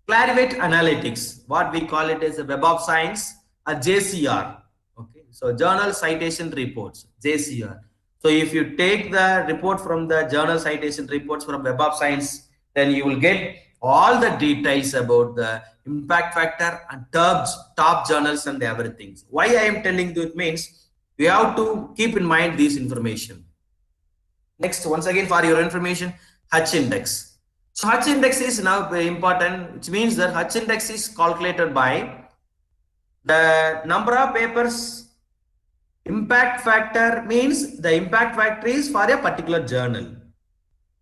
Clarivate Analytics, what we call it as a Web of Science, a JCR. Okay, so Journal Citation Reports, JCR. So if you take the report from the journal citation reports from Web of Science, then you will get all the details about the impact factor and top journals and everything. Why I am telling you, it means we have to keep in mind this information. Next, once again for your information, Hutch index. So Hutch index is now very important, which means that Hutch index is calculated by the number of papers. Impact factor means the impact factor is for a particular journal.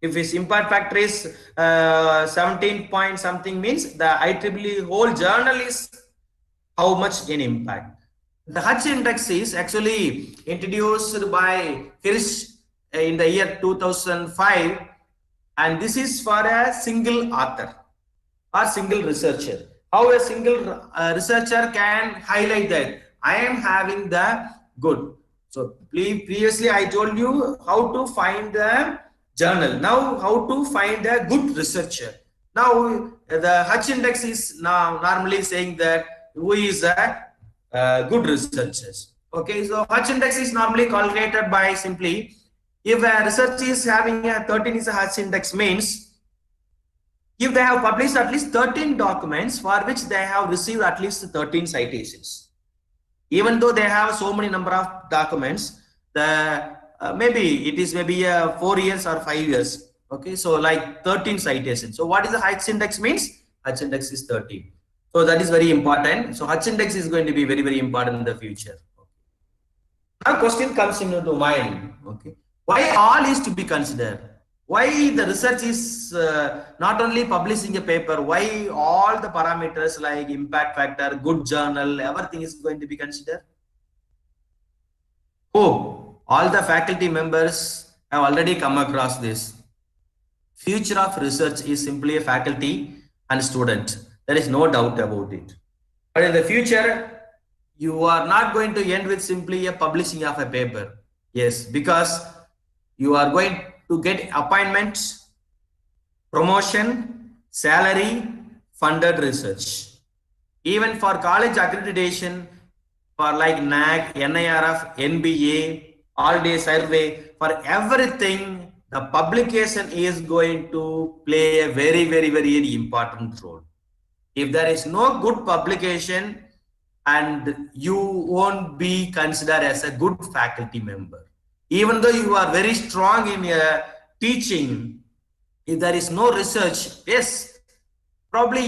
If its impact factor is 17 point something, means the IEEE whole journal is how much in impact. The Hutch index is actually introduced by Hirsch in the year 2005, and this is for a single author or single researcher. How a single researcher can highlight that I am having the good. So previously I told you how to find the journal. Now how to find a good researcher. Now the Hutch index is now normally saying that who is a good researchers. Okay, so Hutch index is normally calculated by simply, if a research is having a 13 is a Hutch index, means if they have published at least 13 documents for which they have received at least 13 citations. Even though they have so many number of documents, the maybe it is 4 years or 5 years. Okay, so like 13 citations. So what is the Hutch index means? Hutch index is 13. So that is very important. So Hutch index is going to be very important in the future. Now question comes into mind. Okay, why all is to be considered? Why the research is not only publishing a paper, why all the parameters like impact factor, good journal, everything is going to be considered? Oh, all the faculty members have already come across this. Future of research is simply a faculty and student. There is no doubt about it. But in the future, you are not going to end with simply a publishing of a paper. Yes, because you are going to get appointments, promotion, salary, funded research. Even for college accreditation, for like NAC, NIRF, NBA, all-day survey, for everything, the publication is going to play a very important role. If there is no good publication, and you won't be considered as a good faculty member. Even though you are very strong in teaching, if there is no research, yes, probably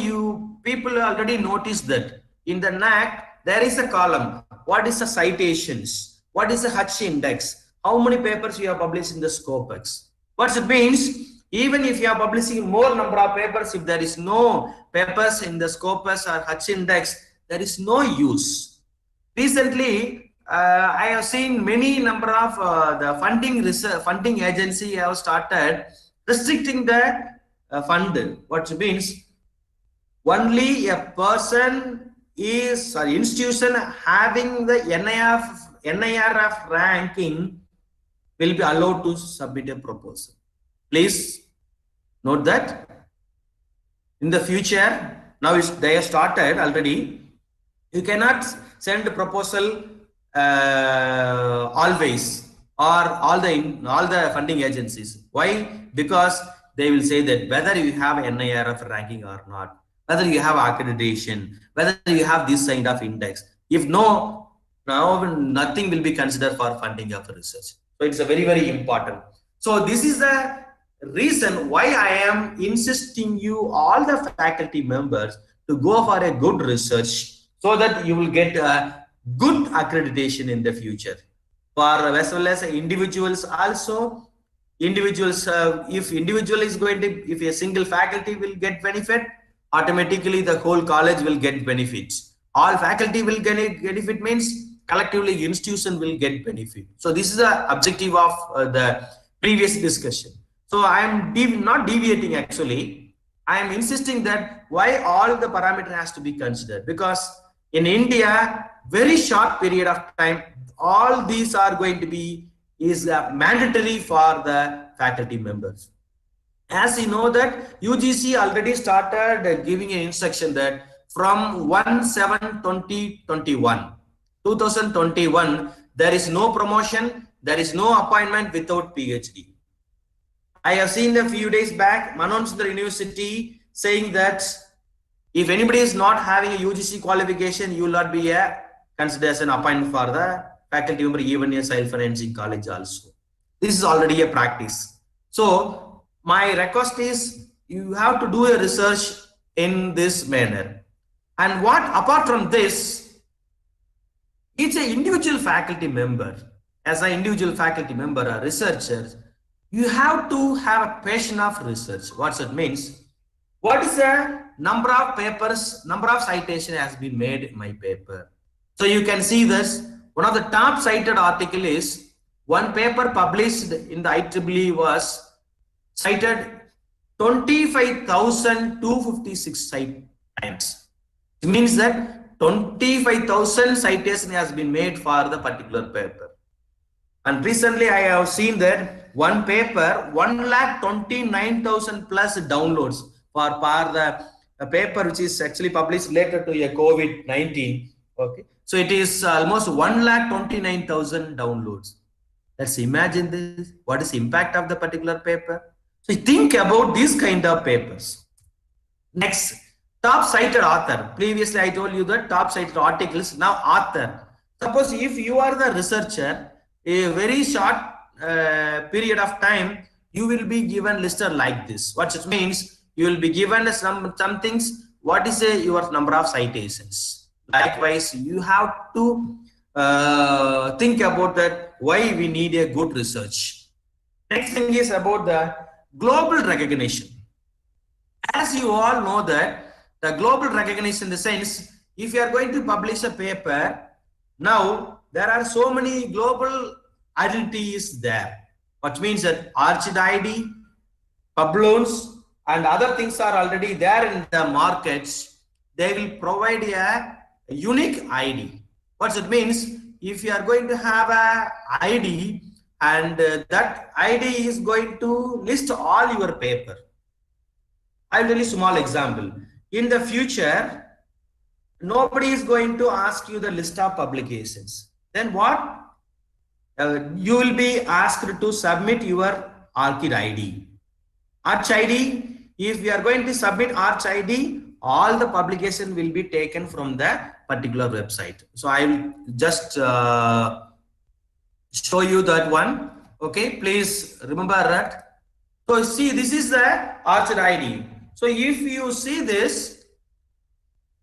people already noticed that in the NAC there is a column. What is the citations? What is the Hutch index? How many papers you have published in the Scopex? What it means, even if you are publishing more number of papers, if there is no papers in the Scopus or Hutch index, there is no use. Recently, I have seen many number of the funding agency have started restricting the fund. What means, only a person is or institution having the NIRF ranking will be allowed to submit a proposal. Please note that in the future, now they have started already. You cannot send a proposal always or all the funding agencies. Why? Because they will say that whether you have NIRF ranking or not, whether you have accreditation, whether you have this kind of index. If no, now nothing will be considered for funding of research. So it's a very important. So this is the reason why I am insisting you all the faculty members to go for a good research so that you will get a good accreditation in the future. For as well as individuals also, individuals if individual is going to, if a single faculty will get benefit, automatically the whole college will get benefits. All faculty will get benefit means collectively institution will get benefit. So this is the objective of the previous discussion. So I am not deviating actually. I am insisting that why all the parameter has to be considered, because in India, very short period of time, all these are going to be is mandatory for the faculty members. As you know that UGC already started giving an instruction that from 1/7/2021, 2021, there is no promotion, there is no appointment without PhD. I have seen a few days back, Manon Sundar University saying that if anybody is not having a UGC qualification, you will not be considered as an appointment for the faculty member, even a self-financing college also. This is already a practice. So my request is you have to do a research in this manner. And what apart from this, it's an individual faculty member. As an individual faculty member, a researcher, you have to have a passion of research. What it means? What is the number of papers, number of citation has been made in my paper? So you can see this. One of the top cited article is one paper published in the IEEE was cited 25,256 times. It means that 25,000 citation has been made for the particular paper. And recently I have seen that one paper 1,29,000 plus downloads for the paper which is actually published later to a COVID-19. Okay, so it is almost 1,29,000 downloads. Let's imagine this. What is the impact of the particular paper? So think about these kind of papers. Next, top cited author. Previously I told you that top cited articles. Now author. Suppose if you are the researcher, a very short period of time, you will be given listed like this. What it means? You will be given some things. What is your number of citations? Likewise, you have to think about that. Why we need a good research. Next thing is about the global recognition. As you all know that the global recognition in the sense, if you are going to publish a paper, now there are so many global identities there. What means that Archon ID, pabloons, and other things are already there in the markets. They will provide a unique ID. What it means? If you are going to have a ID and that ID is going to list all your paper. I'll tell you a small example. In the future, nobody is going to ask you the list of publications. Then what? You will be asked to submit your Archon ID. Arch ID, if you are going to submit Arch ID, all the publication will be taken from the particular website. So I will just show you that one. Okay, please remember that. So see, this is the Arch ID. So if you see this,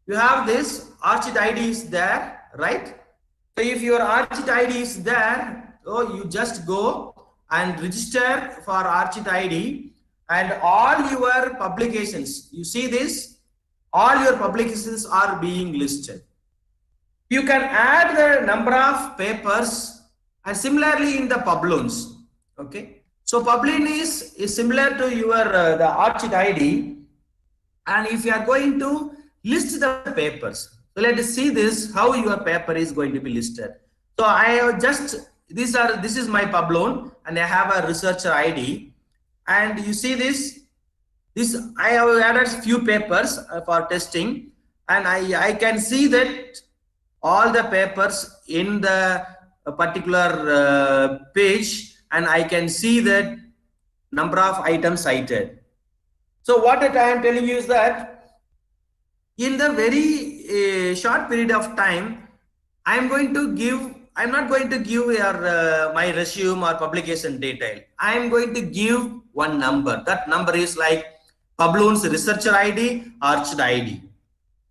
you have this Arch ID is there, right? So if your Arch ID is there, so you just go and register for Arch ID, and all your publications, you see this, all your publications are being listed. You can add the number of papers, and similarly in the pabloons. Okay, so pabloon is similar to your the Arch ID, and if you are going to list the papers, so let us see this how your paper is going to be listed. So I have just this is my pabloon, and I have a researcher ID, and you see this I have added few papers for testing, and I can see that all the papers in the particular page, and I can see that number of items cited. So what I am telling you is that in the very short period of time, I'm not going to give your my resume or publication detail. I'm going to give one number. That number is like Pabloon's researcher ID, Archon ID.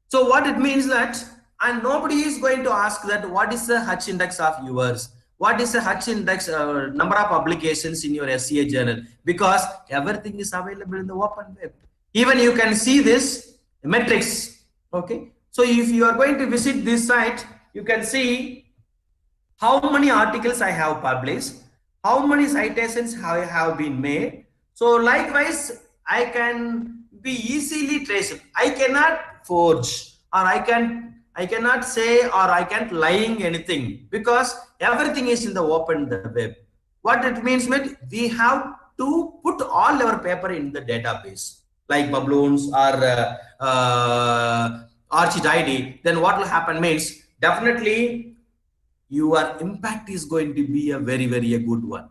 So what it means that, and nobody is going to ask that what is the H index of yours, what is the H index number of publications in your SCA journal, because everything is available in the open web. Even you can see this metrics. Okay, so if you are going to visit this site, you can see how many articles I have published, how many citations have been made. So likewise, I can be easily traced. I cannot forge, or I cannot say, or I can't lying anything, because everything is in the open the web. What it means, we have to put all our paper in the database, like Babloons or Archon ID. Then what will happen means, definitely your impact is going to be a very a good one.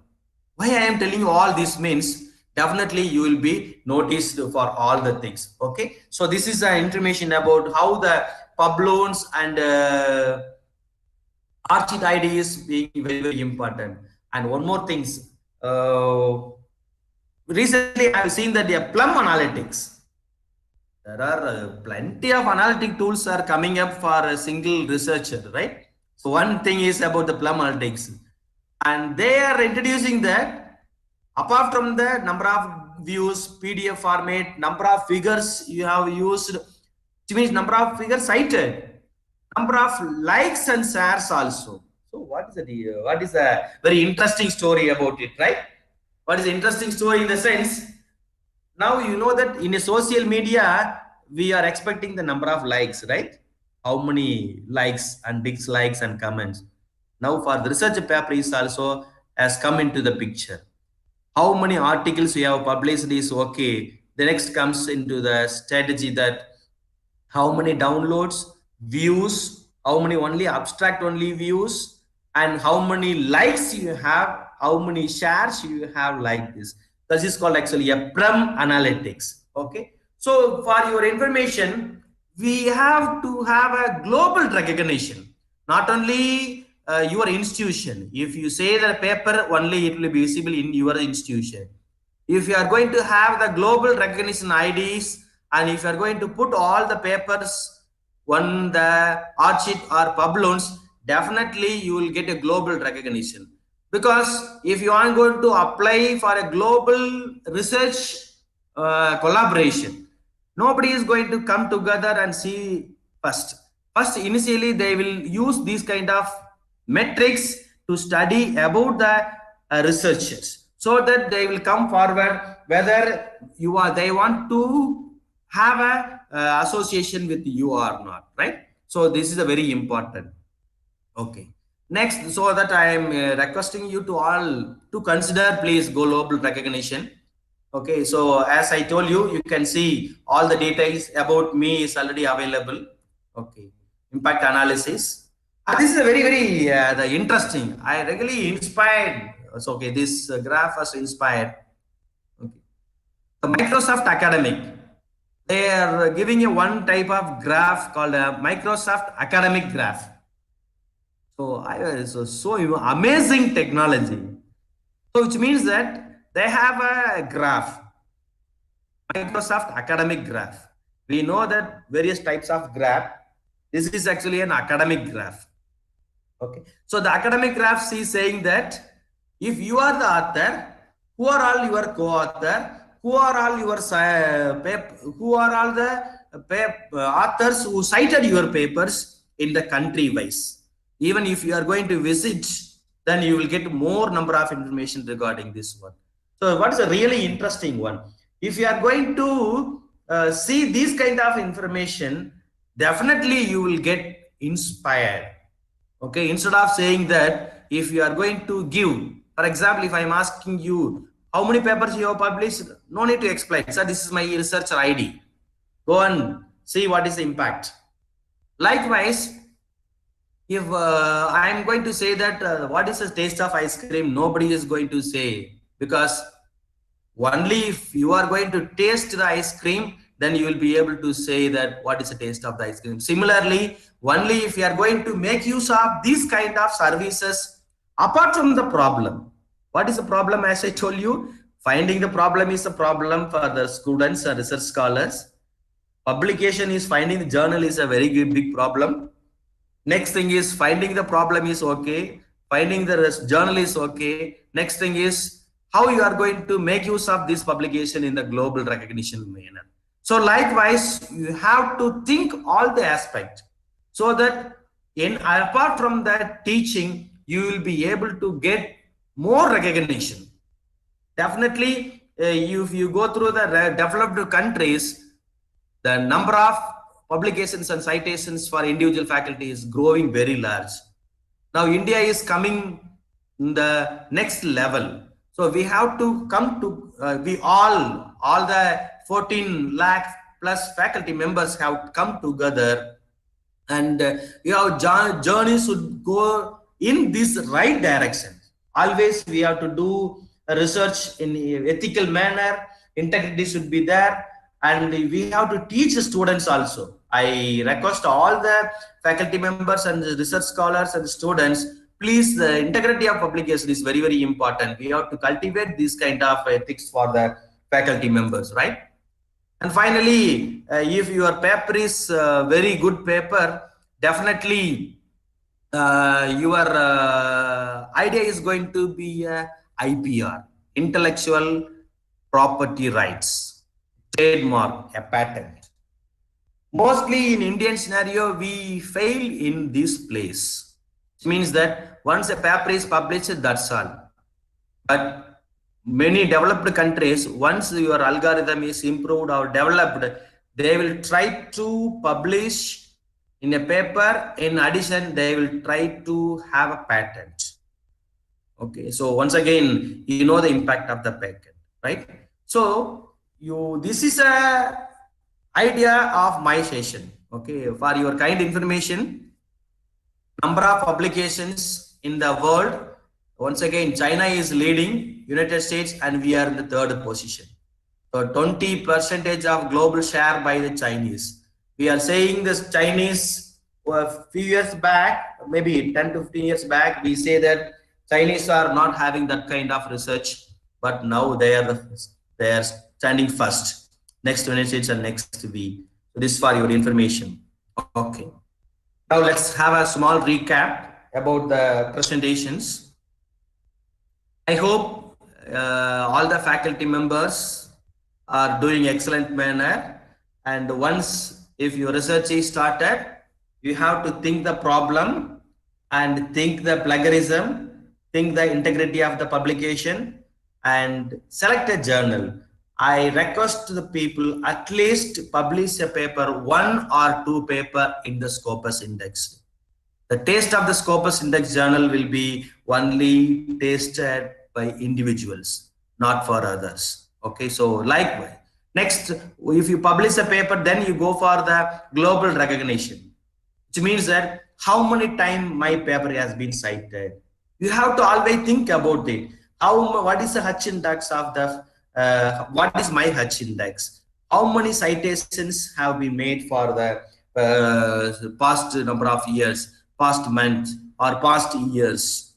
Why I am telling you all this means, definitely you will be noticed for all the things. Okay, so this is the information about how the pub loans and Archon ID is being very important. And one more things, recently I have seen that the Plum Analytics, there are plenty of analytic tools are coming up for a single researcher, right? So one thing is about the Plum Analytics, and they are introducing that apart from the number of views, PDF format, number of figures you have used, which means number of figures cited, number of likes and shares also. So what is the very interesting story about it, right? What is the interesting story in the sense, now you know that in a social media we are expecting the number of likes, right? How many likes and dislikes and comments. Now for the research paper is also has come into the picture. How many articles we have published is okay. The next comes into the strategy that how many downloads, views, how many only abstract only views, and how many likes you have, how many shares you have, like this. This is called actually a Plum Analytics. Okay, so for your information, we have to have a global recognition, not only your institution. If you say the paper only, it will be visible in your institution. If you are going to have the global recognition IDs, and if you are going to put all the papers on the Archon or Pabloons, definitely you will get a global recognition. Because if you are going to apply for a global research collaboration, nobody is going to come together and see first. First, initially, they will use these kind of metrics to study about the researchers, so that they will come forward whether they want to have a association with you or not, right? So this is a very important. Okay, next, so that I am requesting you to all to consider, please, global recognition. Okay, so as I told you, you can see all the details about me is already available. Okay, impact analysis. This is a very the interesting. I really inspired. So okay, this graph was inspired. Okay, the Microsoft Academic, they are giving you one type of graph called a Microsoft Academic graph. So so amazing technology. So which means that they have a graph, Microsoft Academic graph. We know that various types of graph. This is actually an academic graph. Okay, so the academic graph is saying that if you are the author, who are all your co-author, who are all your who are all the authors who cited your papers in the country wise. Even if you are going to visit, then you will get more number of information regarding this one. So what is a really interesting one? If you are going to see this kind of information, definitely you will get inspired. Okay, instead of saying that, if you are going to give, for example, if I'm asking you how many papers you have published, no need to explain. So this is my researcher ID. Go and see what is the impact. Likewise, if I am going to say that what is the taste of ice cream, nobody is going to say, because only if you are going to taste the ice cream, then you will be able to say that what is the taste of the ice cream. Similarly, only if you are going to make use of these kind of services, apart from the problem. What is the problem? As I told you, finding the problem is a problem for the students and research scholars. Publication is finding the journal is a very big problem. Next thing is finding the problem is okay. Finding the journal is okay. Next thing is how you are going to make use of this publication in the global recognition manner. So likewise, you have to think all the aspects so that in apart from that teaching, you will be able to get more recognition. Definitely, if you go through the developed countries, the number of publications and citations for individual faculty is growing very large. Now India is coming in the next level. So we have to come to, we all the 14 lakh plus faculty members have come together, and your journey should go in this right direction. Always we have to do research in ethical manner, integrity should be there, and we have to teach the students also. I request all the faculty members and the research scholars and students, please, the integrity of publication is very, very important. We have to cultivate this kind of ethics for the faculty members, right? And finally, if your paper is very good paper, definitely your idea is going to be IPR, intellectual property rights, trademark, a patent. Mostly in Indian scenario, we fail in this place. It means that once a paper is published, that's all. But many developed countries, once your algorithm is improved or developed, they will try to publish in a paper. In addition, they will try to have a patent. Okay, so once again, you know the impact of the patent, right? So this is a idea of my session. Okay, for your kind information, number of publications in the world. Once again, China is leading United States, and we are in the third position. So 20% of global share by the Chinese. We are saying this Chinese a few years back, maybe 10 to 15 years back, we say that Chinese are not having that kind of research, but now they are standing first. Next United States and next we. So this is for your information. Okay. Now let's have a small recap about the presentations. I hope all the faculty members are doing excellent manner, and once if your research is started, you have to think the problem and think the plagiarism, think the integrity of the publication, and select a journal. I request the people at least publish a paper, 1 or 2 paper in the Scopus Index. The taste of the Scopus Index journal will be only tasted by individuals, not for others. Okay, so likewise. Next, if you publish a paper, then you go for the global recognition, which means that how many times my paper has been cited. You have to always think about it. What is the H index of the what is my H index? How many citations have been made for the past number of years, past month or past years?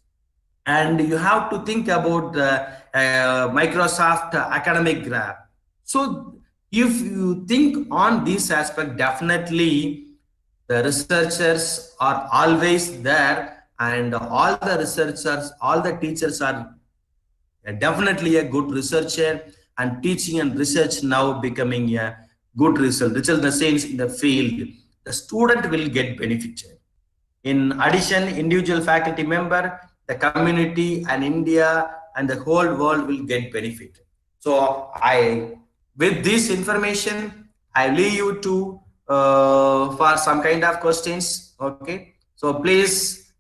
And you have to think about the Microsoft academic graph. So if you think on this aspect, definitely the researchers are always there, and all the researchers, all the teachers are definitely a good researcher, and teaching and research now becoming a good result. Result in the sense in the field, the student will get benefited. In addition, individual faculty member, the community and India and the whole world will get benefit. So with this information, I leave you to for some kind of questions. Okay, so please,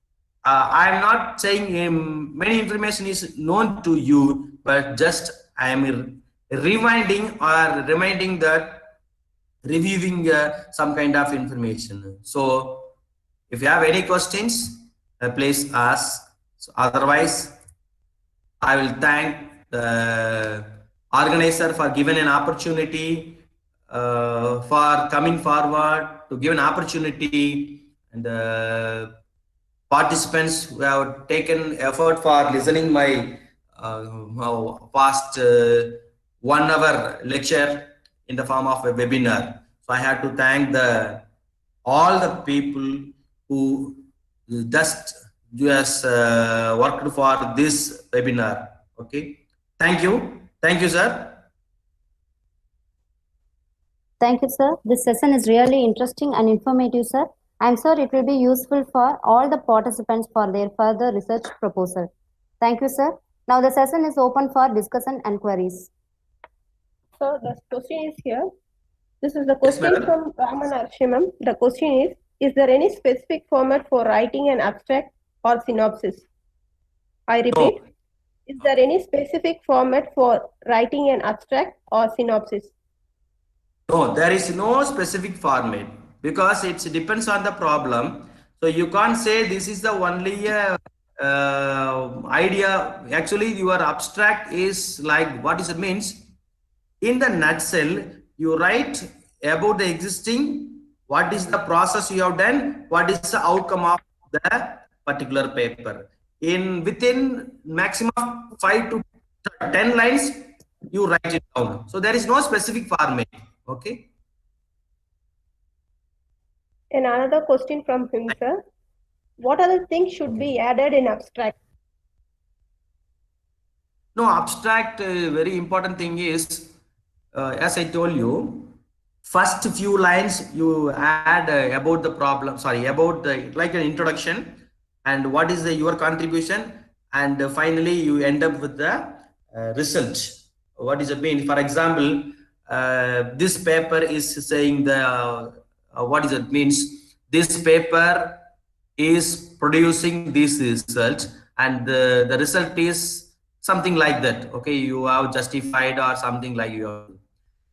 I am not saying many information is known to you, but just I am rewinding or reminding that reviewing some kind of information. So If you have any questions, please ask. So otherwise, I will thank the organizer for giving an opportunity, for coming forward to give an opportunity, and participants who have taken effort for listening my past 1 hour lecture in the form of a webinar. So I have to thank the all the people who just worked for this webinar. Okay, thank you, sir. Thank you, sir. This session is really interesting and informative, sir. I'm sure it will be useful for all the participants for their further research proposal. Thank you, sir. Now the session is open for discussion and queries. So the question is here. This is the question from Raman Arshimam. The question is there any specific format for writing an abstract or synopsis? I repeat, is there any specific format for writing an abstract or synopsis? No, there is no specific format because it depends on the problem. So you can't say this is the only idea. Actually, your abstract is like what is it means. In the nutshell, you write about the existing, what is the process you have done, what is the outcome of the particular paper. Within maximum 5 to 10 lines, you write it down. So there is no specific format. Okay. And another question from him, sir. What other things should be added in abstract? No, abstract, very important thing is, as I told you, first few lines you add about the problem, sorry, about the, like an introduction and what is your contribution, and finally you end up with the result. What does it mean? For example, this paper is saying what does it means? This paper is producing this result, and the result is something like that. Okay, you have justified or something like you have.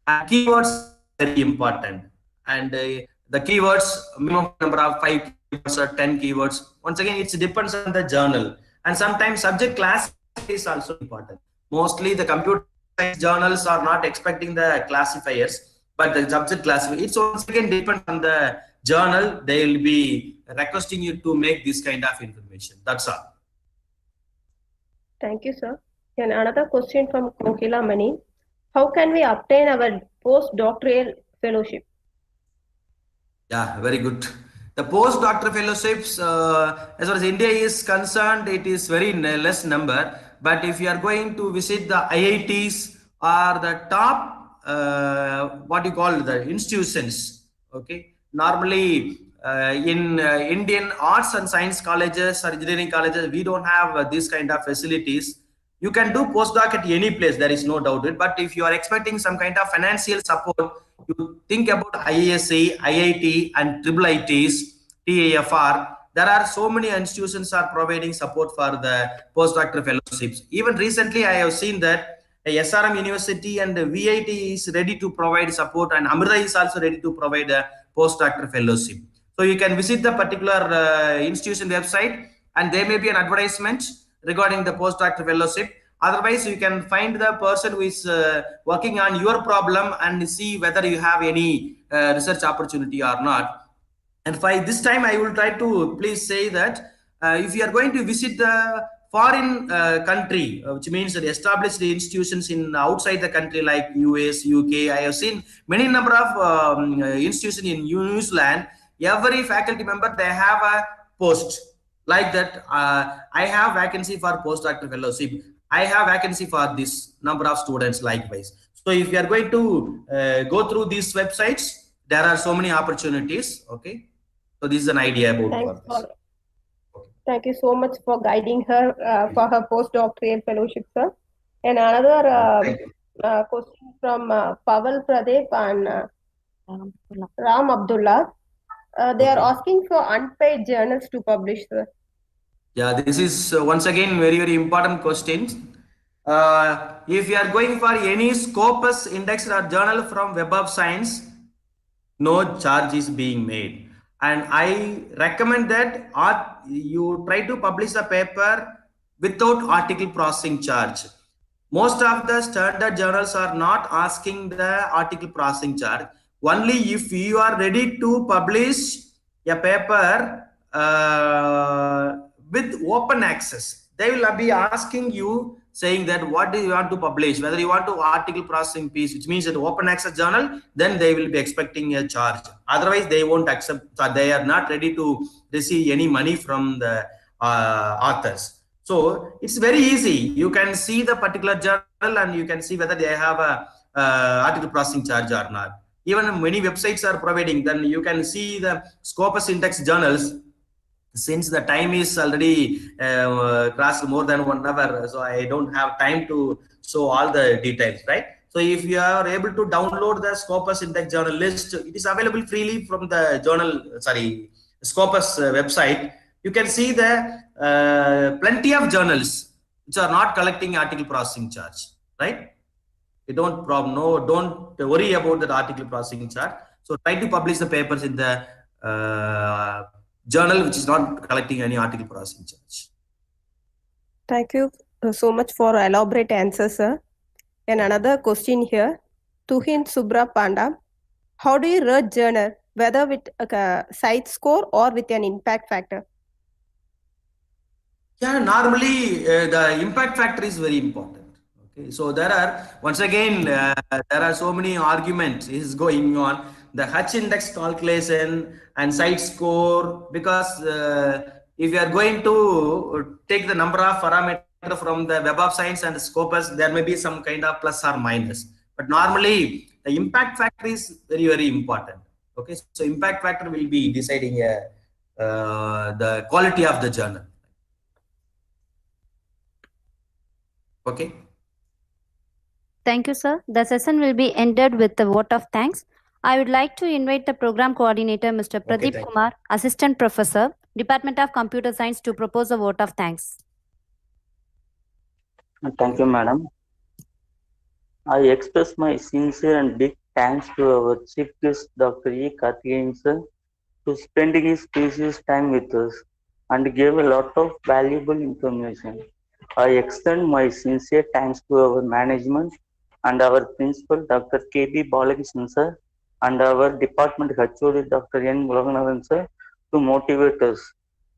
And keywords very important, and the keywords minimum number of 5 keywords or 10 keywords. Once again, it depends on the journal, and sometimes subject class is also important. Mostly the computer science journals are not expecting the classifiers, but the subject classifier, it's once again depends on the journal. They will be requesting you to make this kind of information. That's all. Thank you, sir. And another question from Kokila Mani. How can we obtain our postdoctoral fellowship? Yeah, very good. The postdoctoral fellowships, as far as India is concerned, it is very less number. But if you are going to visit the IITs or the top, what you call the institutions, okay. Normally, in Indian arts and science colleges or engineering colleges, we don't have this kind of facilities. You can do postdoc at any place, there is no doubt it. But if you are expecting some kind of financial support, you think about IISc, IIT, and triple ITs, TAFR. There are so many institutions are providing support for the postdoctoral fellowships. Even recently, I have seen that SRM University and the VIT is ready to provide support, and Amrita is also ready to provide a postdoctoral fellowship. So you can visit the particular institution website, and there may be an advertisement regarding the postdoctoral fellowship. Otherwise, you can find the person who is working on your problem and see whether you have any research opportunity or not. And by this time, I will try to please say that if you are going to visit the foreign country, which means the established institutions in outside the country like US, UK, I have seen many number of institutions in New Zealand. Every faculty member, they have a post like that. I have vacancy for postdoctoral fellowship. I have vacancy for this number of students likewise. So if you are going to go through these websites, there are so many opportunities. Okay. So this is an idea about Thank you so much for guiding her for her postdoctoral fellowship, sir. And another question from Pavel Pradeep and Ram Abdullah. They are asking for unpaid journals to publish, sir. Yeah, this is once again very important question. If you are going for any Scopus indexed or journal from Web of Science, no charge is being made. and I recommend that you try to publish the paper without article processing charge. Most of the standard journals are not asking the article processing charge. Only if you are ready to publish a paper with open access, they will be asking you, saying that what do you want to publish, whether you want to article processing piece, which means that open access journal, then they will be expecting a charge. Otherwise they won't accept, they are not ready to receive any money from the authors. So it's very easy. You can see the particular journal and you can see whether they have a article processing charge or not. Even many websites are providing, then you can see the Scopus index journals. Since the time is already crossed more than 1 hour, so I don't have time to show all the details, right? So if you are able to download the Scopus index journal list, it is available freely from the Scopus website. You can see the plenty of journals which are not collecting article processing charge, right? You don't worry about that article processing charge. So try to publish the papers in the journal which is not collecting any article processing charge. Thank you so much for elaborate answer, sir. And another question here, Tuhin Subra Panda. How do you rate journal, whether with a CITE score or with an impact factor? Yeah, normally the impact factor is very important. Okay, so there are, once again, there are so many arguments is going on. The H index calculation and CITE score, because if you are going to take the number of parameters from the Web of Science and the Scopus, there may be some kind of plus or minus. But normally the impact factor is very, very important. Okay, so impact factor will be deciding the quality of the journal. Okay. Thank you, sir. The session will be ended with a vote of thanks. I would like to invite the program coordinator, Mr. Pradeep Kumar, Assistant Professor, Department of Computer Science, to propose a vote of thanks. Thank you, madam. I express my sincere and big thanks to our chief guest, Dr. E. Karthikeyan sir, to spending his precious time with us and gave a lot of valuable information. I extend my sincere thanks to our management and our principal, Dr. K.B. Balakrishnan sir, and our department HOD, Dr. N. Muruganathan sir, to motivate us.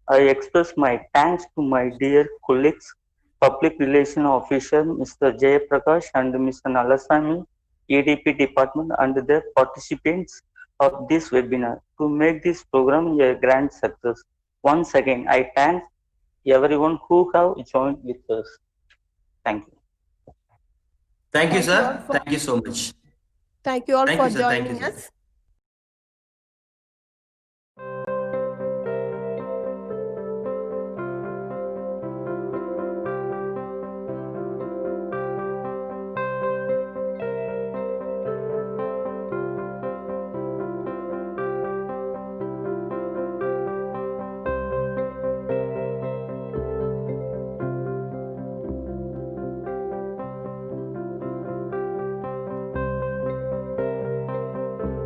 I express my thanks to my dear colleagues, Public Relation Officer Mr. Jayaprakash and Mr. Nalasamy, EDP department, and the participants of this webinar to make this program a grand success. Once again, I thank everyone who have joined with us. Thank you. Thank you, sir. Thank you so much. Thank you all for joining us.